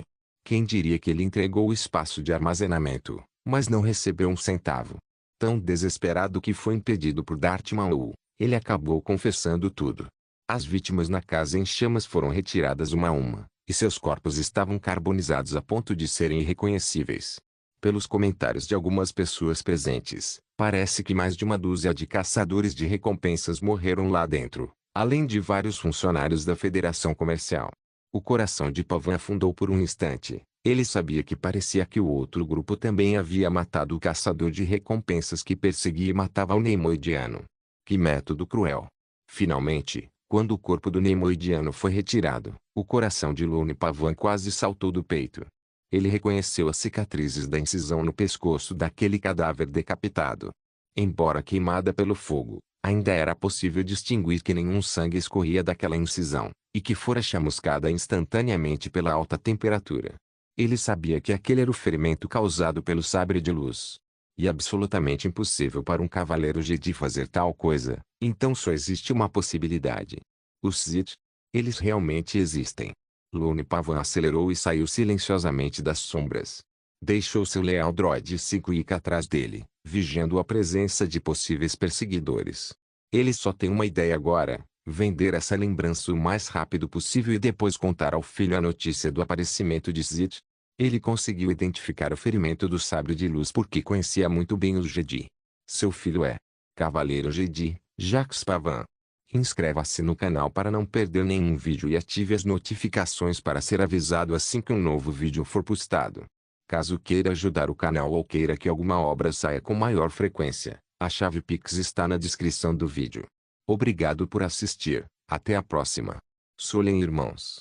Quem diria que ele entregou o espaço de armazenamento, mas não recebeu um centavo. Tão desesperado que foi impedido por Darth Maul, ele acabou confessando tudo. As vítimas na casa em chamas foram retiradas uma a uma, e seus corpos estavam carbonizados a ponto de serem irreconhecíveis. Pelos comentários de algumas pessoas presentes, parece que mais de uma dúzia de caçadores de recompensas morreram lá dentro, além de vários funcionários da Federação Comercial. O coração de Pavan afundou por um instante. Ele sabia que parecia que o outro grupo também havia matado o caçador de recompensas que perseguia e matava o neimoidiano. Que método cruel! Finalmente, quando o corpo do neimoidiano foi retirado, o coração de Lone Pavan quase saltou do peito. Ele reconheceu as cicatrizes da incisão no pescoço daquele cadáver decapitado. Embora queimada pelo fogo, ainda era possível distinguir que nenhum sangue escorria daquela incisão, e que fora chamuscada instantaneamente pela alta temperatura. Ele sabia que aquele era o ferimento causado pelo sabre de luz. E absolutamente impossível para um cavaleiro Jedi fazer tal coisa, então só existe uma possibilidade. Os Sith. Eles realmente existem. Lone Pavan acelerou e saiu silenciosamente das sombras. Deixou seu leal droide Cyclic atrás dele, vigiando a presença de possíveis perseguidores. Ele só tem uma ideia agora: vender essa lembrança o mais rápido possível e depois contar ao filho a notícia do aparecimento de Sith. Ele conseguiu identificar o ferimento do sabre de luz porque conhecia muito bem os Jedi. Seu filho é Cavaleiro Jedi, Jax Pavan. Inscreva-se no canal para não perder nenhum vídeo e ative as notificações para ser avisado assim que um novo vídeo for postado. Caso queira ajudar o canal ou queira que alguma obra saia com maior frequência, a chave Pix está na descrição do vídeo. Obrigado por assistir, até a próxima. Solen irmãos.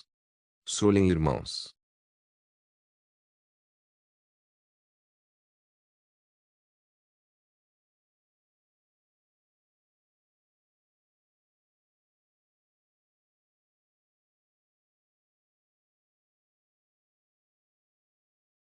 Solen irmãos.